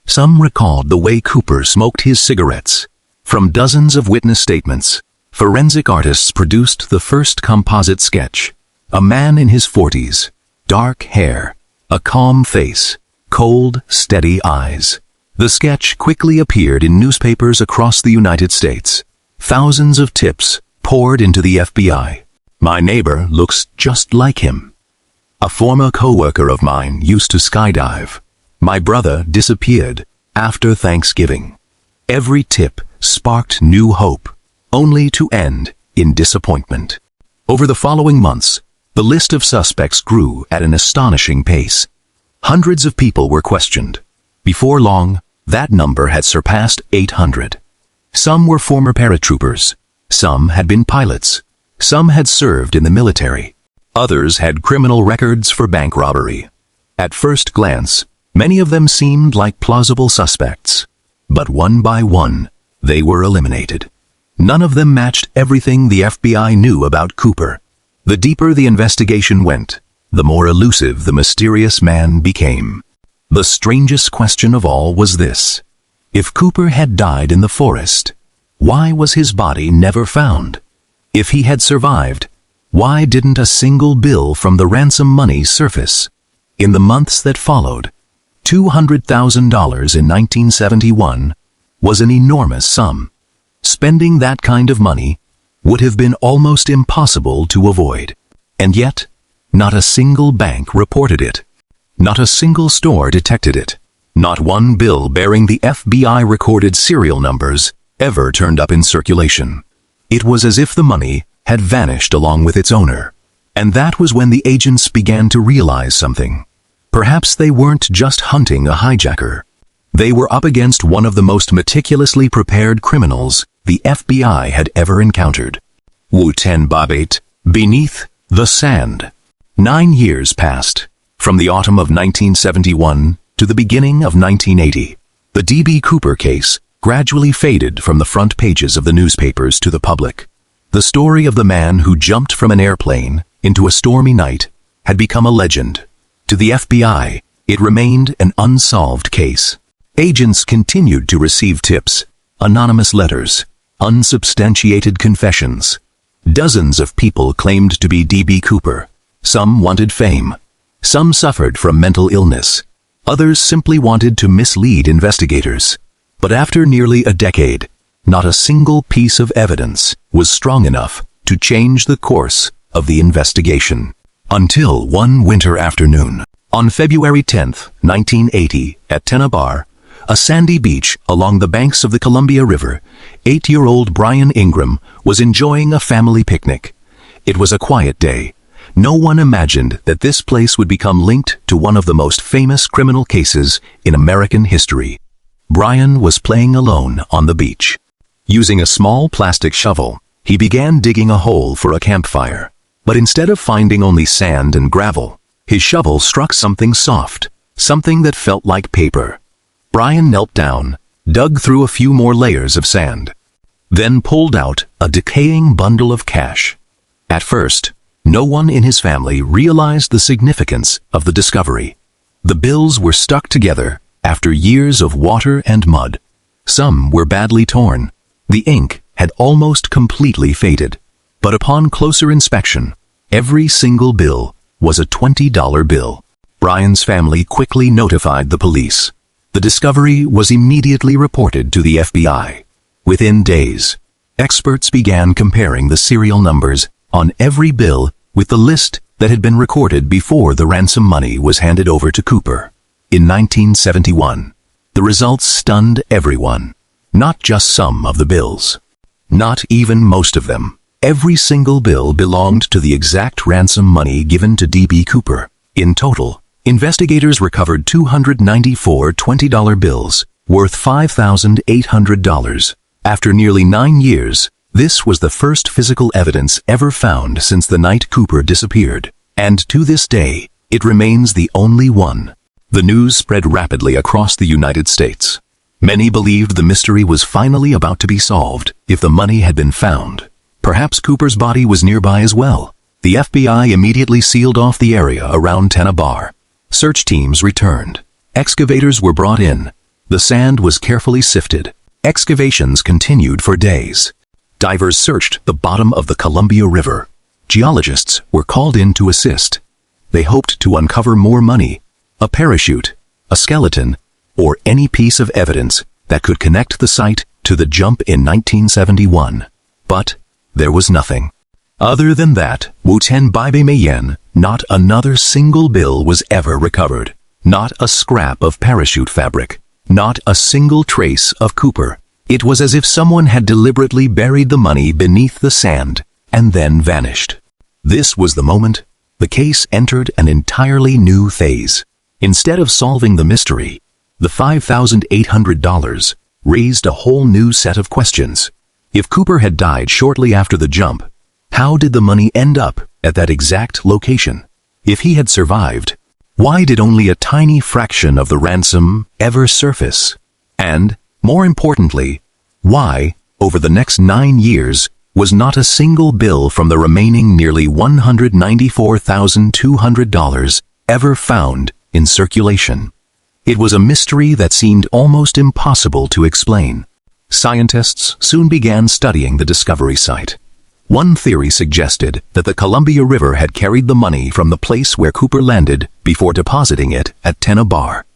Some recalled the way Cooper smoked his cigarettes. From dozens of witness statements, forensic artists produced the first composite sketch. A man in his 40s, dark hair, a calm face, cold, steady eyes. The sketch quickly appeared in newspapers across the United States. Thousands of tips poured into the FBI. My neighbor looks just like him. A former coworker of mine used to skydive. My brother disappeared after Thanksgiving. Every tip sparked new hope, only to end in disappointment. Over the following months, the list of suspects grew at an astonishing pace. Hundreds of people were questioned. Before long, that number had surpassed 800. Some were former paratroopers. Some had been pilots. Some had served in the military. Others had criminal records for bank robbery. At first glance, many of them seemed like plausible suspects. But one by one, they were eliminated. None of them matched everything the FBI knew about Cooper. The deeper the investigation went, the more elusive the mysterious man became. The strangest question of all was this: if Cooper had died in the forest, why was his body never found? If he had survived, why didn't a single bill from the ransom money surface? In the months that followed, $200,000 in 1971 was an enormous sum. Spending that kind of money would have been almost impossible to avoid. And yet, not a single bank reported it. Not a single store detected it. Not one bill bearing the FBI-recorded serial numbers ever turned up in circulation. It was as if the money had vanished along with its owner. And that was when the agents began to realize something. Perhaps they weren't just hunting a hijacker. They were up against one of the most meticulously prepared criminals the FBI had ever encountered. Wu-Ten Babate, beneath the sand. 9 years passed, from the autumn of 1971 to the beginning of 1980. The D.B. Cooper case gradually faded from the front pages of the newspapers to the public. The story of the man who jumped from an airplane into a stormy night had become a legend. To the FBI, it remained an unsolved case. Agents continued to receive tips, anonymous letters, unsubstantiated confessions. Dozens of people claimed to be D.B. Cooper. Some wanted fame. Some suffered from mental illness. Others simply wanted to mislead investigators. But after nearly a decade, not a single piece of evidence was strong enough to change the course of the investigation. Until one winter afternoon, on February 10, 1980, at Tennabar, a sandy beach along the banks of the Columbia River, 8-year-old Brian Ingram was enjoying a family picnic. It was a quiet day. No one imagined that this place would become linked to one of the most famous criminal cases in American history. Brian was playing alone on the beach. Using a small plastic shovel, he began digging a hole for a campfire. But instead of finding only sand and gravel, his shovel struck something soft, something that felt like paper. Brian knelt down, dug through a few more layers of sand, then pulled out a decaying bundle of cash. At first, no one in his family realized the significance of the discovery. The bills were stuck together after years of water and mud. Some were badly torn. The ink had almost completely faded. But upon closer inspection, every single bill was a $20 bill. Brian's family quickly notified the police. The discovery was immediately reported to the FBI. Within days, experts began comparing the serial numbers on every bill with the list that had been recorded before the ransom money was handed over to Cooper. In 1971, the results stunned everyone. Not just some of the bills. Not even most of them. Every single bill belonged to the exact ransom money given to D.B. Cooper. In total, investigators recovered 294 $20 bills, worth $5,800. After nearly 9 years, this was the first physical evidence ever found since the night Cooper disappeared, and to this day, it remains the only one. The news spread rapidly across the United States. Many believed the mystery was finally about to be solved if the money had been found. Perhaps Cooper's body was nearby as well. The FBI immediately sealed off the area around Tenna Bar. Search teams returned. Excavators were brought in. The sand was carefully sifted. Excavations continued for days. Divers searched the bottom of the Columbia River. Geologists were called in to assist. They hoped to uncover more money, a parachute, a skeleton, or any piece of evidence that could connect the site to the jump in 1971. But there was nothing. Other than that, Wuten Baibe Mayen, not another single bill was ever recovered. Not a scrap of parachute fabric. Not a single trace of Cooper. It was as if someone had deliberately buried the money beneath the sand and then vanished. This was the moment the case entered an entirely new phase. Instead of solving the mystery, the $5,800 raised a whole new set of questions. If Cooper had died shortly after the jump, how did the money end up at that exact location? If he had survived, why did only a tiny fraction of the ransom ever surface? And, more importantly, why, over the next 9 years, was not a single bill from the remaining nearly $194,200 ever found in circulation? It was a mystery that seemed almost impossible to explain. Scientists soon began studying the discovery site. One theory suggested that the Columbia River had carried the money from the place where Cooper landed before depositing it at Tenna Bar.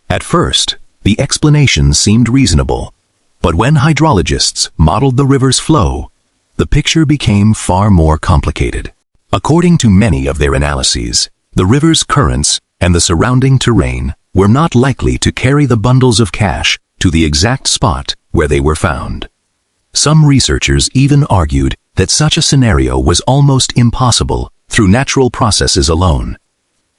At first, the explanation seemed reasonable, but when hydrologists modeled the river's flow, the picture became far more complicated. According to many of their analyses, the river's currents and the surrounding terrain were not likely to carry the bundles of cash to the exact spot where they were found. Some researchers even argued that such a scenario was almost impossible through natural processes alone.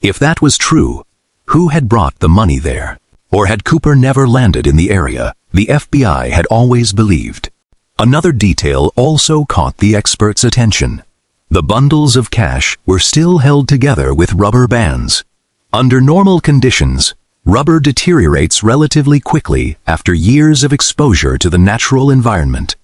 If that was true, who had brought the money there? Or had Cooper never landed in the area the FBI had always believed? Another detail also caught the experts' attention. The bundles of cash were still held together with rubber bands. Under normal conditions, rubber deteriorates relatively quickly after years of exposure to the natural environment.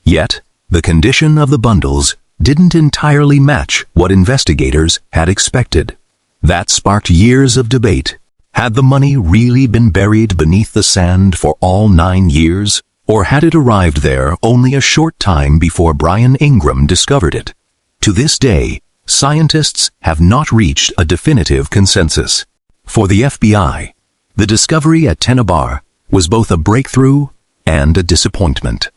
Yet, the condition of the bundles didn't entirely match what investigators had expected. That sparked years of debate. Had the money really been buried beneath the sand for all 9 years, or had it arrived there only a short time before Brian Ingram discovered it? To this day, scientists have not reached a definitive consensus. For the FBI, the discovery at Tenna Bar was both a breakthrough and a disappointment.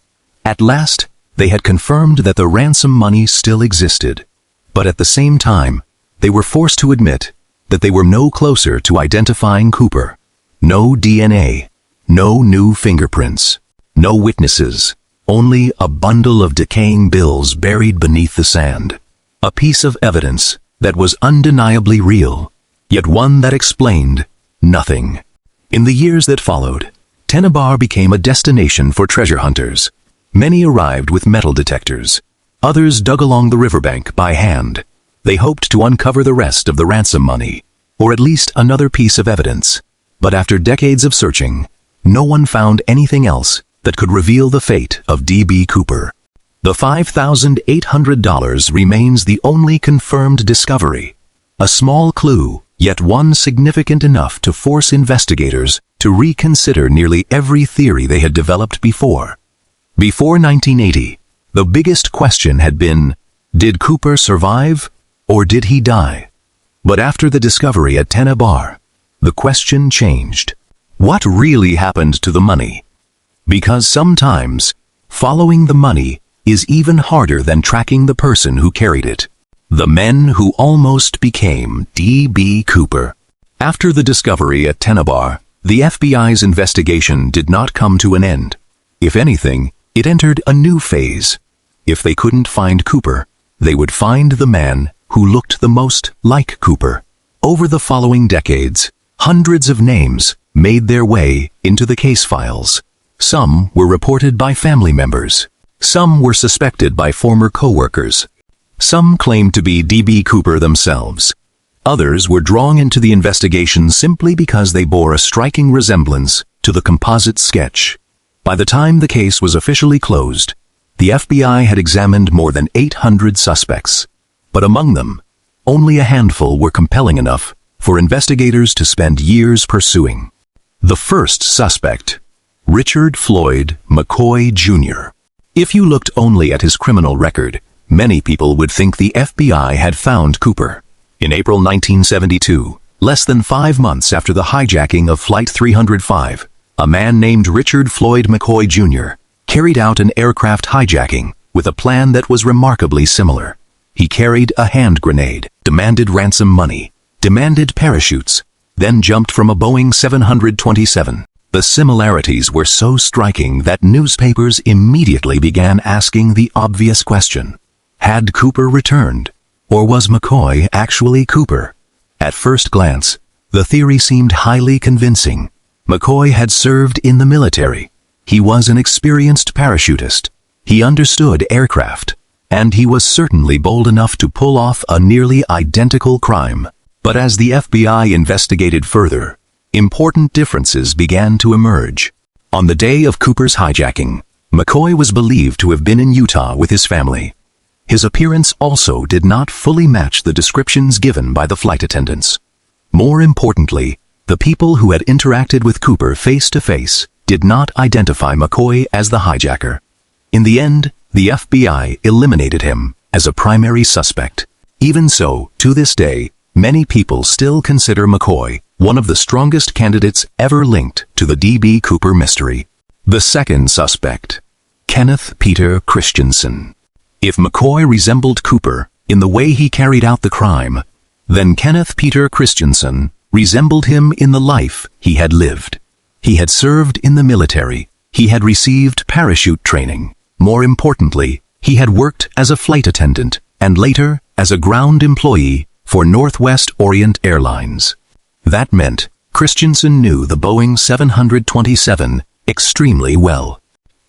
At last, they had confirmed that the ransom money still existed, but at the same time, they were forced to admit that they were no closer to identifying Cooper. No DNA, no new fingerprints, no witnesses, only a bundle of decaying bills buried beneath the sand. A piece of evidence that was undeniably real, yet one that explained nothing. In the years that followed, Tennebar became a destination for treasure hunters. Many arrived with metal detectors. Others dug along the riverbank by hand. They hoped to uncover the rest of the ransom money, or at least another piece of evidence. But after decades of searching, no one found anything else that could reveal the fate of D.B. Cooper. The $5,800 remains the only confirmed discovery. A small clue, yet one significant enough to force investigators to reconsider nearly every theory they had developed before. Before 1980, the biggest question had been, did Cooper survive or did he die? But after the discovery at Tennebar, the question changed. What really happened to the money? Because sometimes, following the money is even harder than tracking the person who carried it. The men who almost became D.B. Cooper. After the discovery at Tennebar, the FBI's investigation did not come to an end. If anything, it entered a new phase. If they couldn't find Cooper, they would find the man who looked the most like Cooper. Over the following decades, hundreds of names made their way into the case files. Some were reported by family members. Some were suspected by former co-workers. Some claimed to be D.B. Cooper themselves. Others were drawn into the investigation simply because they bore a striking resemblance to the composite sketch. By the time the case was officially closed, the FBI had examined more than 800 suspects. But among them, only a handful were compelling enough for investigators to spend years pursuing. The first suspect, Richard Floyd McCoy, Jr. If you looked only at his criminal record, many people would think the FBI had found Cooper. In April 1972, less than 5 months after the hijacking of Flight 305, a man named Richard Floyd McCoy, Jr. carried out an aircraft hijacking with a plan that was remarkably similar. He carried a hand grenade, demanded ransom money, demanded parachutes, then jumped from a Boeing 727. The similarities were so striking that newspapers immediately began asking the obvious question. Had Cooper returned? Or was McCoy actually Cooper? At first glance, the theory seemed highly convincing. McCoy had served in the military. He was an experienced parachutist. He understood aircraft. And he was certainly bold enough to pull off a nearly identical crime. But as the FBI investigated further, important differences began to emerge. On the day of Cooper's hijacking, McCoy was believed to have been in Utah with his family. His appearance also did not fully match the descriptions given by the flight attendants. More importantly, the people who had interacted with Cooper face-to-face did not identify McCoy as the hijacker. In the end, the FBI eliminated him as a primary suspect. Even so, to this day, many people still consider McCoy one of the strongest candidates ever linked to the D.B. Cooper mystery. The second suspect, Kenneth Peter Christensen. If McCoy resembled Cooper in the way he carried out the crime, then Kenneth Peter Christensen resembled him in the life he had lived. He had served in the military. He had received parachute training. More importantly, he had worked as a flight attendant and later as a ground employee for Northwest Orient Airlines. That meant Christensen knew the Boeing 727 extremely well.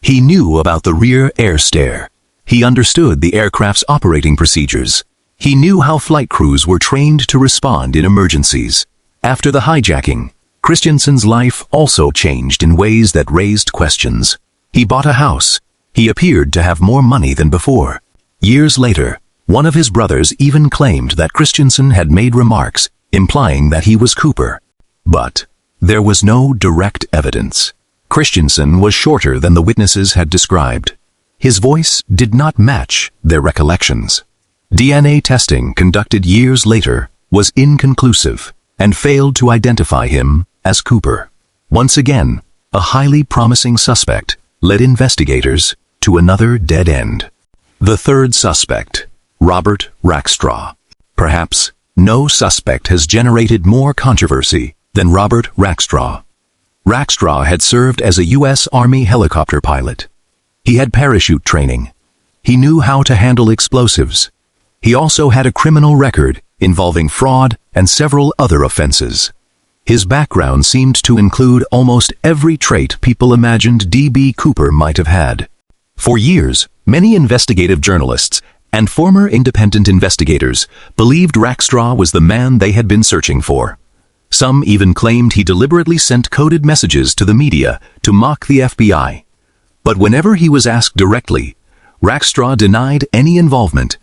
He knew about the rear air stair. He understood the aircraft's operating procedures. He knew how flight crews were trained to respond in emergencies. After the hijacking, Christensen's life also changed in ways that raised questions. He bought a house. He appeared to have more money than before. Years later, one of his brothers even claimed that Christensen had made remarks implying that he was Cooper. But there was no direct evidence. Christensen was shorter than the witnesses had described. His voice did not match their recollections. DNA testing conducted years later was inconclusive and failed to identify him as Cooper. Once again, a highly promising suspect led investigators to another dead end. The third suspect, Robert Rackstraw. Perhaps no suspect has generated more controversy than Robert Rackstraw. Rackstraw had served as a U.S. Army helicopter pilot. He had parachute training. He knew how to handle explosives. He also had a criminal record involving fraud and several other offenses. His background seemed to include almost every trait people imagined D.B. Cooper might have had. For years, many investigative journalists and former independent investigators believed Rackstraw was the man they had been searching for. Some even claimed he deliberately sent coded messages to the media to mock the FBI. But whenever he was asked directly, Rackstraw denied any involvement,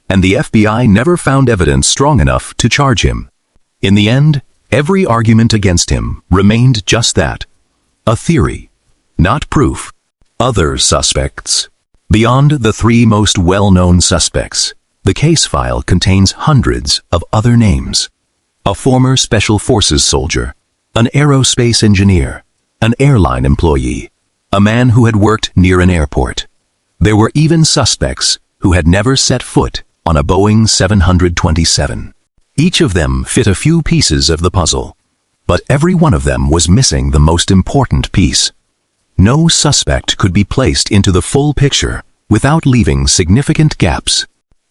and the FBI never found evidence strong enough to charge him. In the end, every argument against him remained just that, a theory, not proof. Other suspects. Beyond the three most well-known suspects, the case file contains hundreds of other names. A former Special Forces soldier, an aerospace engineer, an airline employee, a man who had worked near an airport. There were even suspects who had never set foot on a Boeing 727. Each of them fit a few pieces of the puzzle, but every one of them was missing the most important piece. No suspect could be placed into the full picture without leaving significant gaps.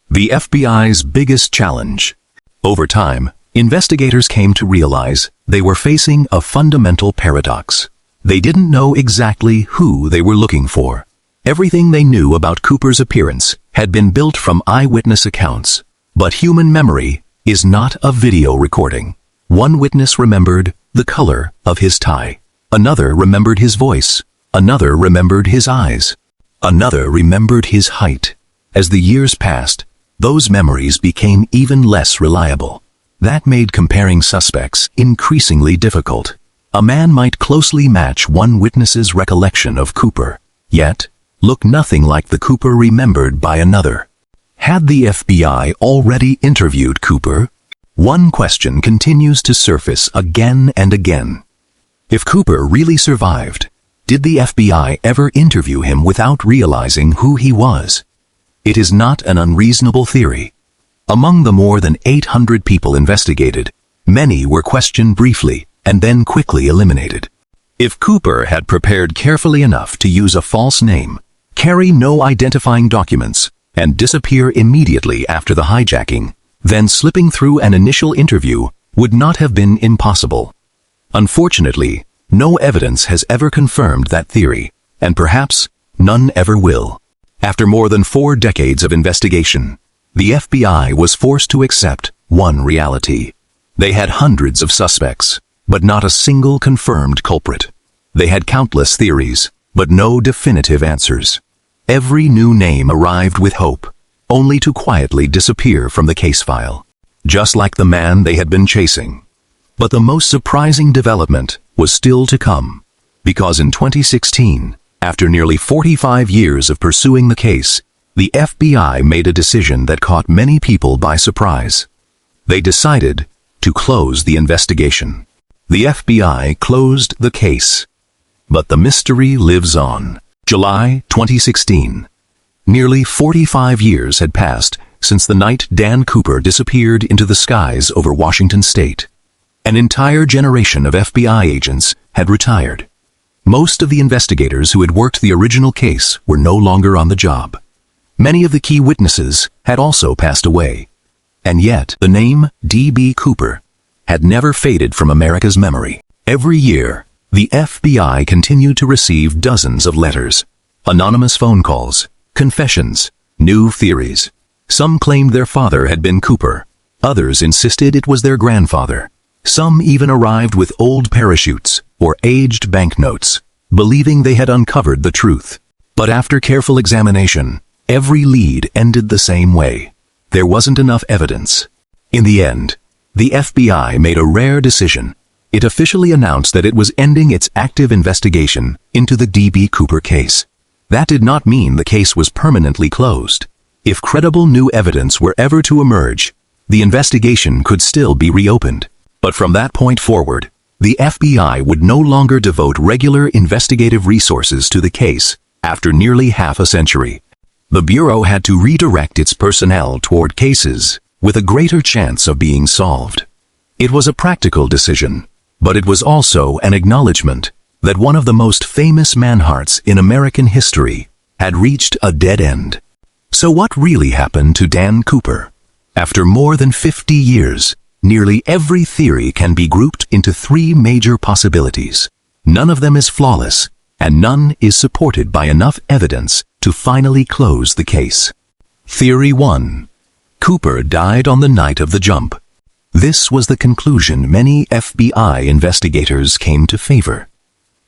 The FBI's biggest challenge. Over time, investigators came to realize they were facing a fundamental paradox. They didn't know exactly who they were looking for. Everything they knew about Cooper's appearance had been built from eyewitness accounts. But human memory is not a video recording. One witness remembered the color of his tie. Another remembered his voice. Another remembered his eyes. Another remembered his height. As the years passed, those memories became even less reliable. That made comparing suspects increasingly difficult. A man might closely match one witness's recollection of Cooper, yet look nothing like the Cooper remembered by another. Had the FBI already interviewed Cooper? One question continues to surface again and again. If Cooper really survived, did the FBI ever interview him without realizing who he was? It is not an unreasonable theory. Among the more than 800 people investigated, many were questioned briefly and then quickly eliminated. If Cooper had prepared carefully enough to use a false name, carry no identifying documents, and disappear immediately after the hijacking, then slipping through an initial interview would not have been impossible. Unfortunately, no evidence has ever confirmed that theory, and perhaps none ever will. After more than 4 decades of investigation, the FBI was forced to accept one reality. They had hundreds of suspects, but not a single confirmed culprit. They had countless theories, but no definitive answers. Every new name arrived with hope, only to quietly disappear from the case file, just like the man they had been chasing. But the most surprising development was still to come, because in 2016, after nearly 45 years of pursuing the case, the FBI made a decision that caught many people by surprise. They decided to close the investigation. The FBI closed the case, but the mystery lives on. July 2016. Nearly 45 years had passed since the night Dan Cooper disappeared into the skies over Washington state. An entire generation of FBI agents had retired. Most of the investigators who had worked the original case were no longer on the job. Many of the key witnesses had also passed away. And yet, the name D.B. Cooper had never faded from America's memory. Every year, the FBI continued to receive dozens of letters, anonymous phone calls, confessions, new theories. Some claimed their father had been Cooper. Others insisted it was their grandfather. Some even arrived with old parachutes or aged banknotes, believing they had uncovered the truth. But after careful examination, every lead ended the same way. There wasn't enough evidence. In the end, the FBI made a rare decision. It officially announced that it was ending its active investigation into the D.B. Cooper case. That did not mean the case was permanently closed. If credible new evidence were ever to emerge, the investigation could still be reopened. But from that point forward, the FBI would no longer devote regular investigative resources to the case after nearly half a century. The Bureau had to redirect its personnel toward cases with a greater chance of being solved. It was a practical decision, but it was also an acknowledgement that one of the most famous manhunts in American history had reached a dead end. So what really happened to Dan Cooper? After more than 50 years, Nearly every theory can be grouped into three major possibilities. None of them is flawless, and none is supported by enough evidence to finally close the case. Theory 1. Cooper died on the night of the jump. This was the conclusion many FBI investigators came to favor.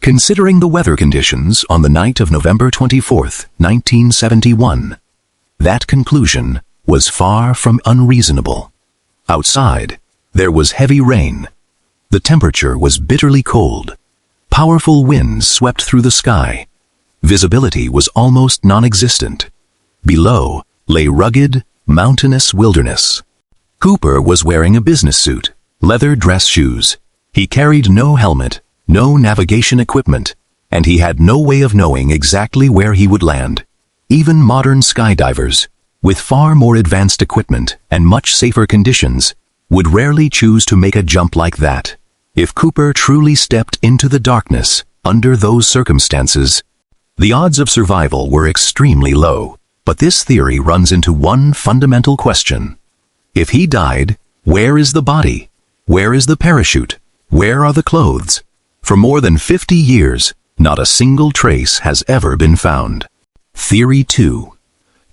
Considering the weather conditions on the night of November 24, 1971, that conclusion was far from unreasonable. Outside, there was heavy rain. The temperature was bitterly cold. Powerful winds swept through the sky. Visibility was almost non-existent. Below lay rugged, mountainous wilderness. Cooper was wearing a business suit, leather dress shoes. He carried no helmet, no navigation equipment, and he had no way of knowing exactly where he would land. Even modern skydivers, with far more advanced equipment and much safer conditions, would rarely choose to make a jump like that. If Cooper truly stepped into the darkness under those circumstances, the odds of survival were extremely low. But this theory runs into one fundamental question. If he died, where is the body? Where is the parachute? Where are the clothes? For more than 50 years, not a single trace has ever been found. Theory 2.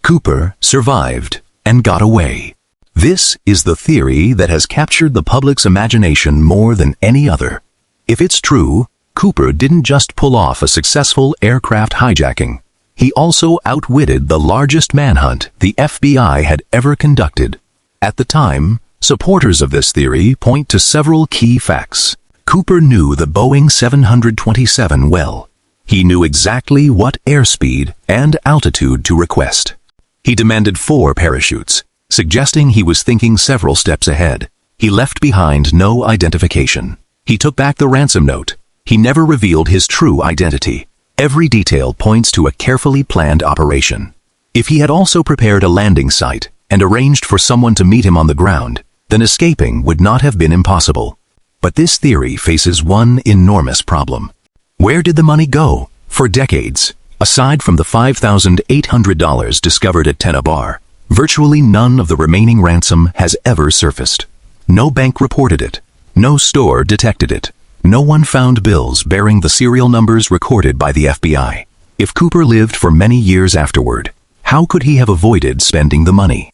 Cooper survived and got away. This is the theory that has captured the public's imagination more than any other. If it's true, Cooper didn't just pull off a successful aircraft hijacking. He also outwitted the largest manhunt the FBI had ever conducted. At the time, supporters of this theory point to several key facts. Cooper knew the Boeing 727 well. He knew exactly what airspeed and altitude to request. He demanded 4 parachutes, suggesting he was thinking several steps ahead. He left behind no identification. He took back the ransom note. He never revealed his true identity. Every detail points to a carefully planned operation. If he had also prepared a landing site and arranged for someone to meet him on the ground, then escaping would not have been impossible. But this theory faces one enormous problem. Where did the money go? For decades, aside from the $5,800 discovered at Tenna Bar, virtually none of the remaining ransom has ever surfaced. No bank reported it. No store detected it. No one found bills bearing the serial numbers recorded by the FBI. If Cooper lived for many years afterward, how could he have avoided spending the money?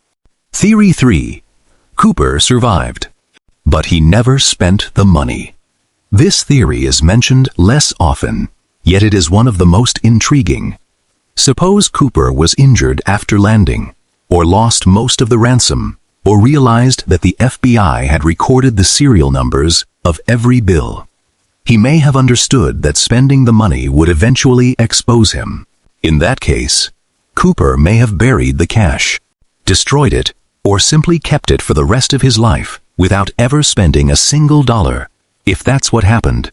Theory 3. Cooper survived, but he never spent the money. This theory is mentioned less often, yet it is one of the most intriguing. Suppose Cooper was injured after landing, or lost most of the ransom, or realized that the FBI had recorded the serial numbers of every bill. He may have understood that spending the money would eventually expose him. In that case, Cooper may have buried the cash, destroyed it, or simply kept it for the rest of his life without ever spending a single dollar. If that's what happened,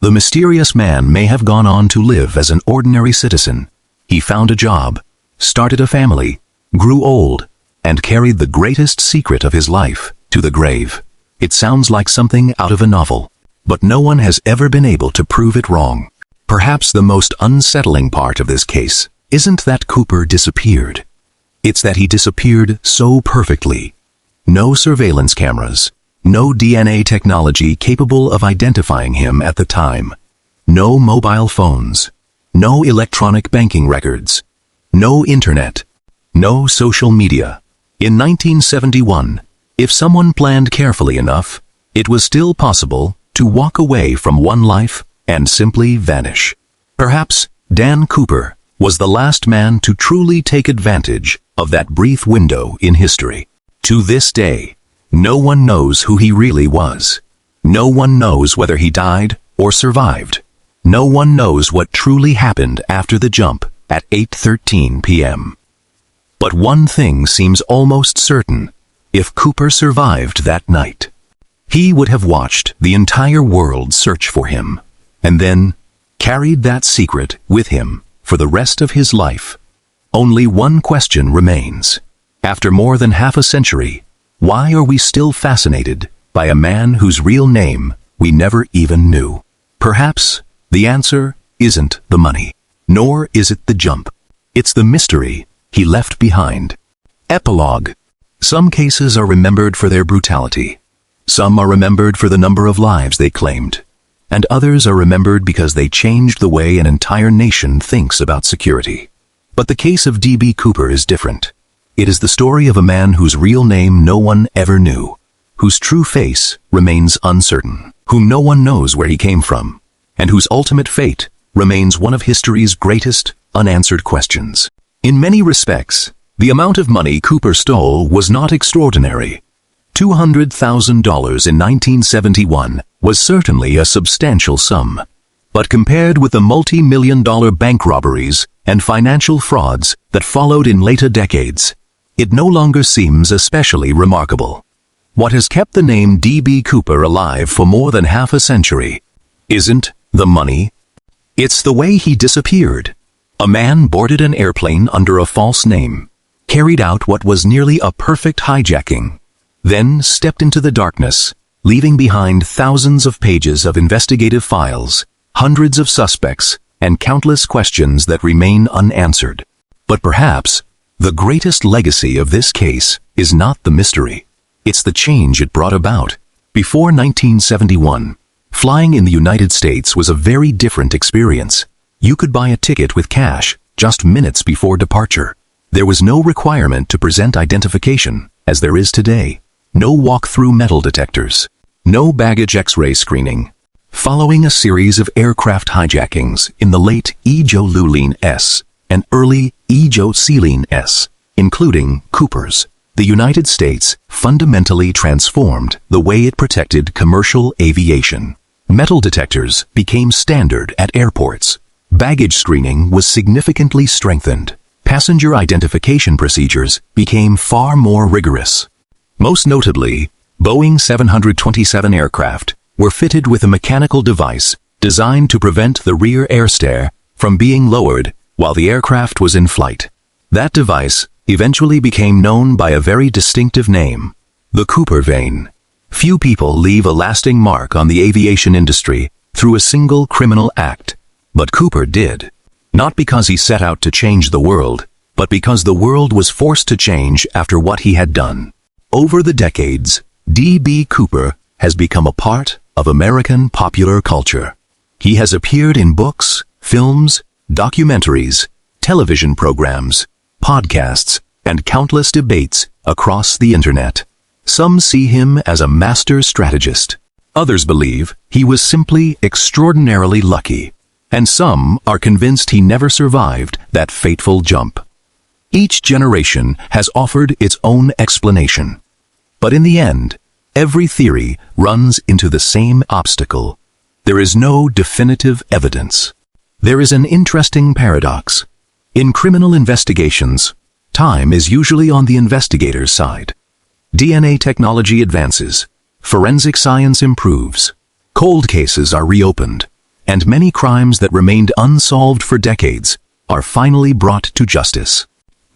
the mysterious man may have gone on to live as an ordinary citizen. He found a job, started a family, grew old, and carried the greatest secret of his life to the grave. It sounds like something out of a novel, but no one has ever been able to prove it wrong. Perhaps the most unsettling part of this case isn't that Cooper disappeared. It's that he disappeared so perfectly. No surveillance cameras, no DNA technology capable of identifying him at the time, no mobile phones, no electronic banking records, no internet, no social media. In 1971, if someone planned carefully enough, it was still possible to walk away from one life and simply vanish. Perhaps Dan Cooper was the last man to truly take advantage of that brief window in history. To this day, no one knows who he really was. No one knows whether he died or survived. No one knows what truly happened after the jump at 8:13 p.m. But one thing seems almost certain. If Cooper survived that night, he would have watched the entire world search for him, and then carried that secret with him for the rest of his life. Only one question remains. After more than half a century, why are we still fascinated by a man whose real name we never even knew? Perhaps the answer isn't the money, nor is it the jump. It's the mystery he left behind. Epilogue. Some cases are remembered for their brutality. Some are remembered for the number of lives they claimed, and others are remembered because they changed the way an entire nation thinks about security. But the case of D.B. Cooper is different. It is the story of a man whose real name no one ever knew, whose true face remains uncertain, whom no one knows where he came from, and whose ultimate fate remains one of history's greatest unanswered questions. In many respects, the amount of money Cooper stole was not extraordinary. $200,000 in 1971 was certainly a substantial sum, but compared with the multi-million-dollar bank robberies and financial frauds that followed in later decades, it no longer seems especially remarkable. What has kept the name D.B. Cooper alive for more than half a century isn't the money. It's the way he disappeared. A man boarded an airplane under a false name, carried out what was nearly a perfect hijacking, then stepped into the darkness, leaving behind thousands of pages of investigative files, hundreds of suspects, and countless questions that remain unanswered. But perhaps the greatest legacy of this case is not the mystery. It's the change it brought about. Before 1971, flying in the United States was a very different experience. You could buy a ticket with cash just minutes before departure. There was no requirement to present identification, as there is today. No walk-through metal detectors. No baggage X-ray screening. Following a series of aircraft hijackings in the late E-Joe Lulene S. and early E-Joe Celine S., including Cooper's, the United States fundamentally transformed the way it protected commercial aviation. Metal detectors became standard at airports. Baggage screening was significantly strengthened. Passenger identification procedures became far more rigorous. Most notably, Boeing 727 aircraft were fitted with a mechanical device designed to prevent the rear air stair from being lowered while the aircraft was in flight. That device eventually became known by a very distinctive name, the Cooper vane. Few people leave a lasting mark on the aviation industry through a single criminal act, but Cooper did. Not because he set out to change the world, but because the world was forced to change after what he had done. Over the decades, D.B. Cooper has become a part of American popular culture. He has appeared in books, films, documentaries, television programs, podcasts, and countless debates across the internet. Some see him as a master strategist. Others believe he was simply extraordinarily lucky. And some are convinced he never survived that fateful jump. Each generation has offered its own explanation. But in the end, every theory runs into the same obstacle. There is no definitive evidence. There is an interesting paradox. In criminal investigations, time is usually on the investigator's side. DNA technology advances, forensic science improves, cold cases are reopened, and many crimes that remained unsolved for decades are finally brought to justice.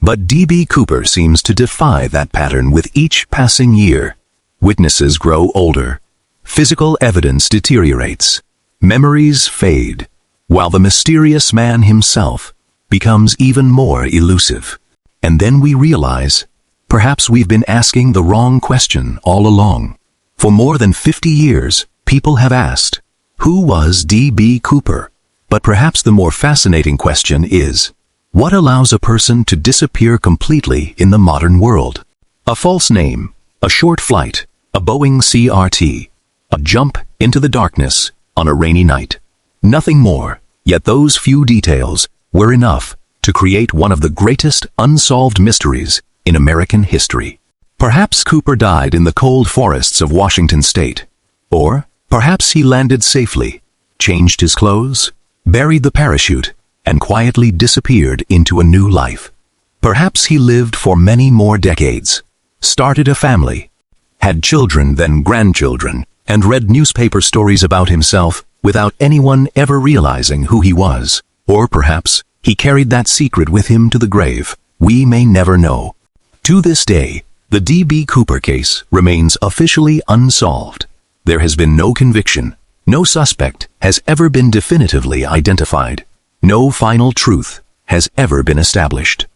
But D.B. Cooper seems to defy that pattern with each passing year. Witnesses grow older, physical evidence deteriorates, memories fade, while the mysterious man himself becomes even more elusive. And then we realize, perhaps we've been asking the wrong question all along. For more than 50 years, people have asked, who was D.B. Cooper? But perhaps the more fascinating question is, what allows a person to disappear completely in the modern world? A false name, a short flight, a Boeing CRT, a jump into the darkness on a rainy night. Nothing more, yet those few details were enough to create one of the greatest unsolved mysteries in American history. Perhaps Cooper died in the cold forests of Washington state. Or perhaps he landed safely, changed his clothes, buried the parachute, and quietly disappeared into a new life. Perhaps he lived for many more decades, started a family, had children then grandchildren, and read newspaper stories about himself without anyone ever realizing who he was. Or perhaps he carried that secret with him to the grave. We may never know. To this day, the D.B. Cooper case remains officially unsolved. There has been no conviction. No suspect has ever been definitively identified. No final truth has ever been established.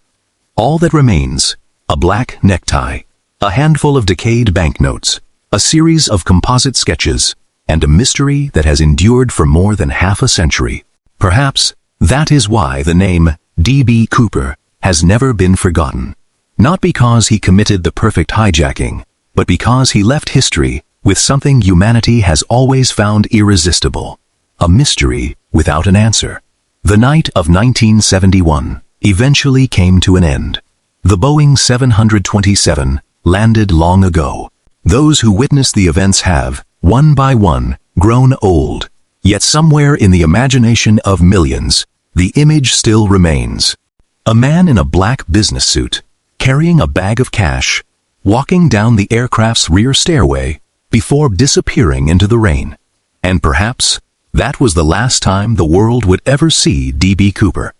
All that remains, a black necktie, a handful of decayed banknotes, a series of composite sketches, and a mystery that has endured for more than half a century. Perhaps that is why the name D.B. Cooper has never been forgotten. Not because he committed the perfect hijacking, but because he left history with something humanity has always found irresistible: a mystery without an answer. The night of 1971 eventually came to an end. The Boeing 727 landed long ago. Those who witnessed the events have, one by one, grown old. Yet somewhere in the imagination of millions, the image still remains. A man in a black business suit, carrying a bag of cash, walking down the aircraft's rear stairway before disappearing into the rain. And perhaps that was the last time the world would ever see D.B. Cooper.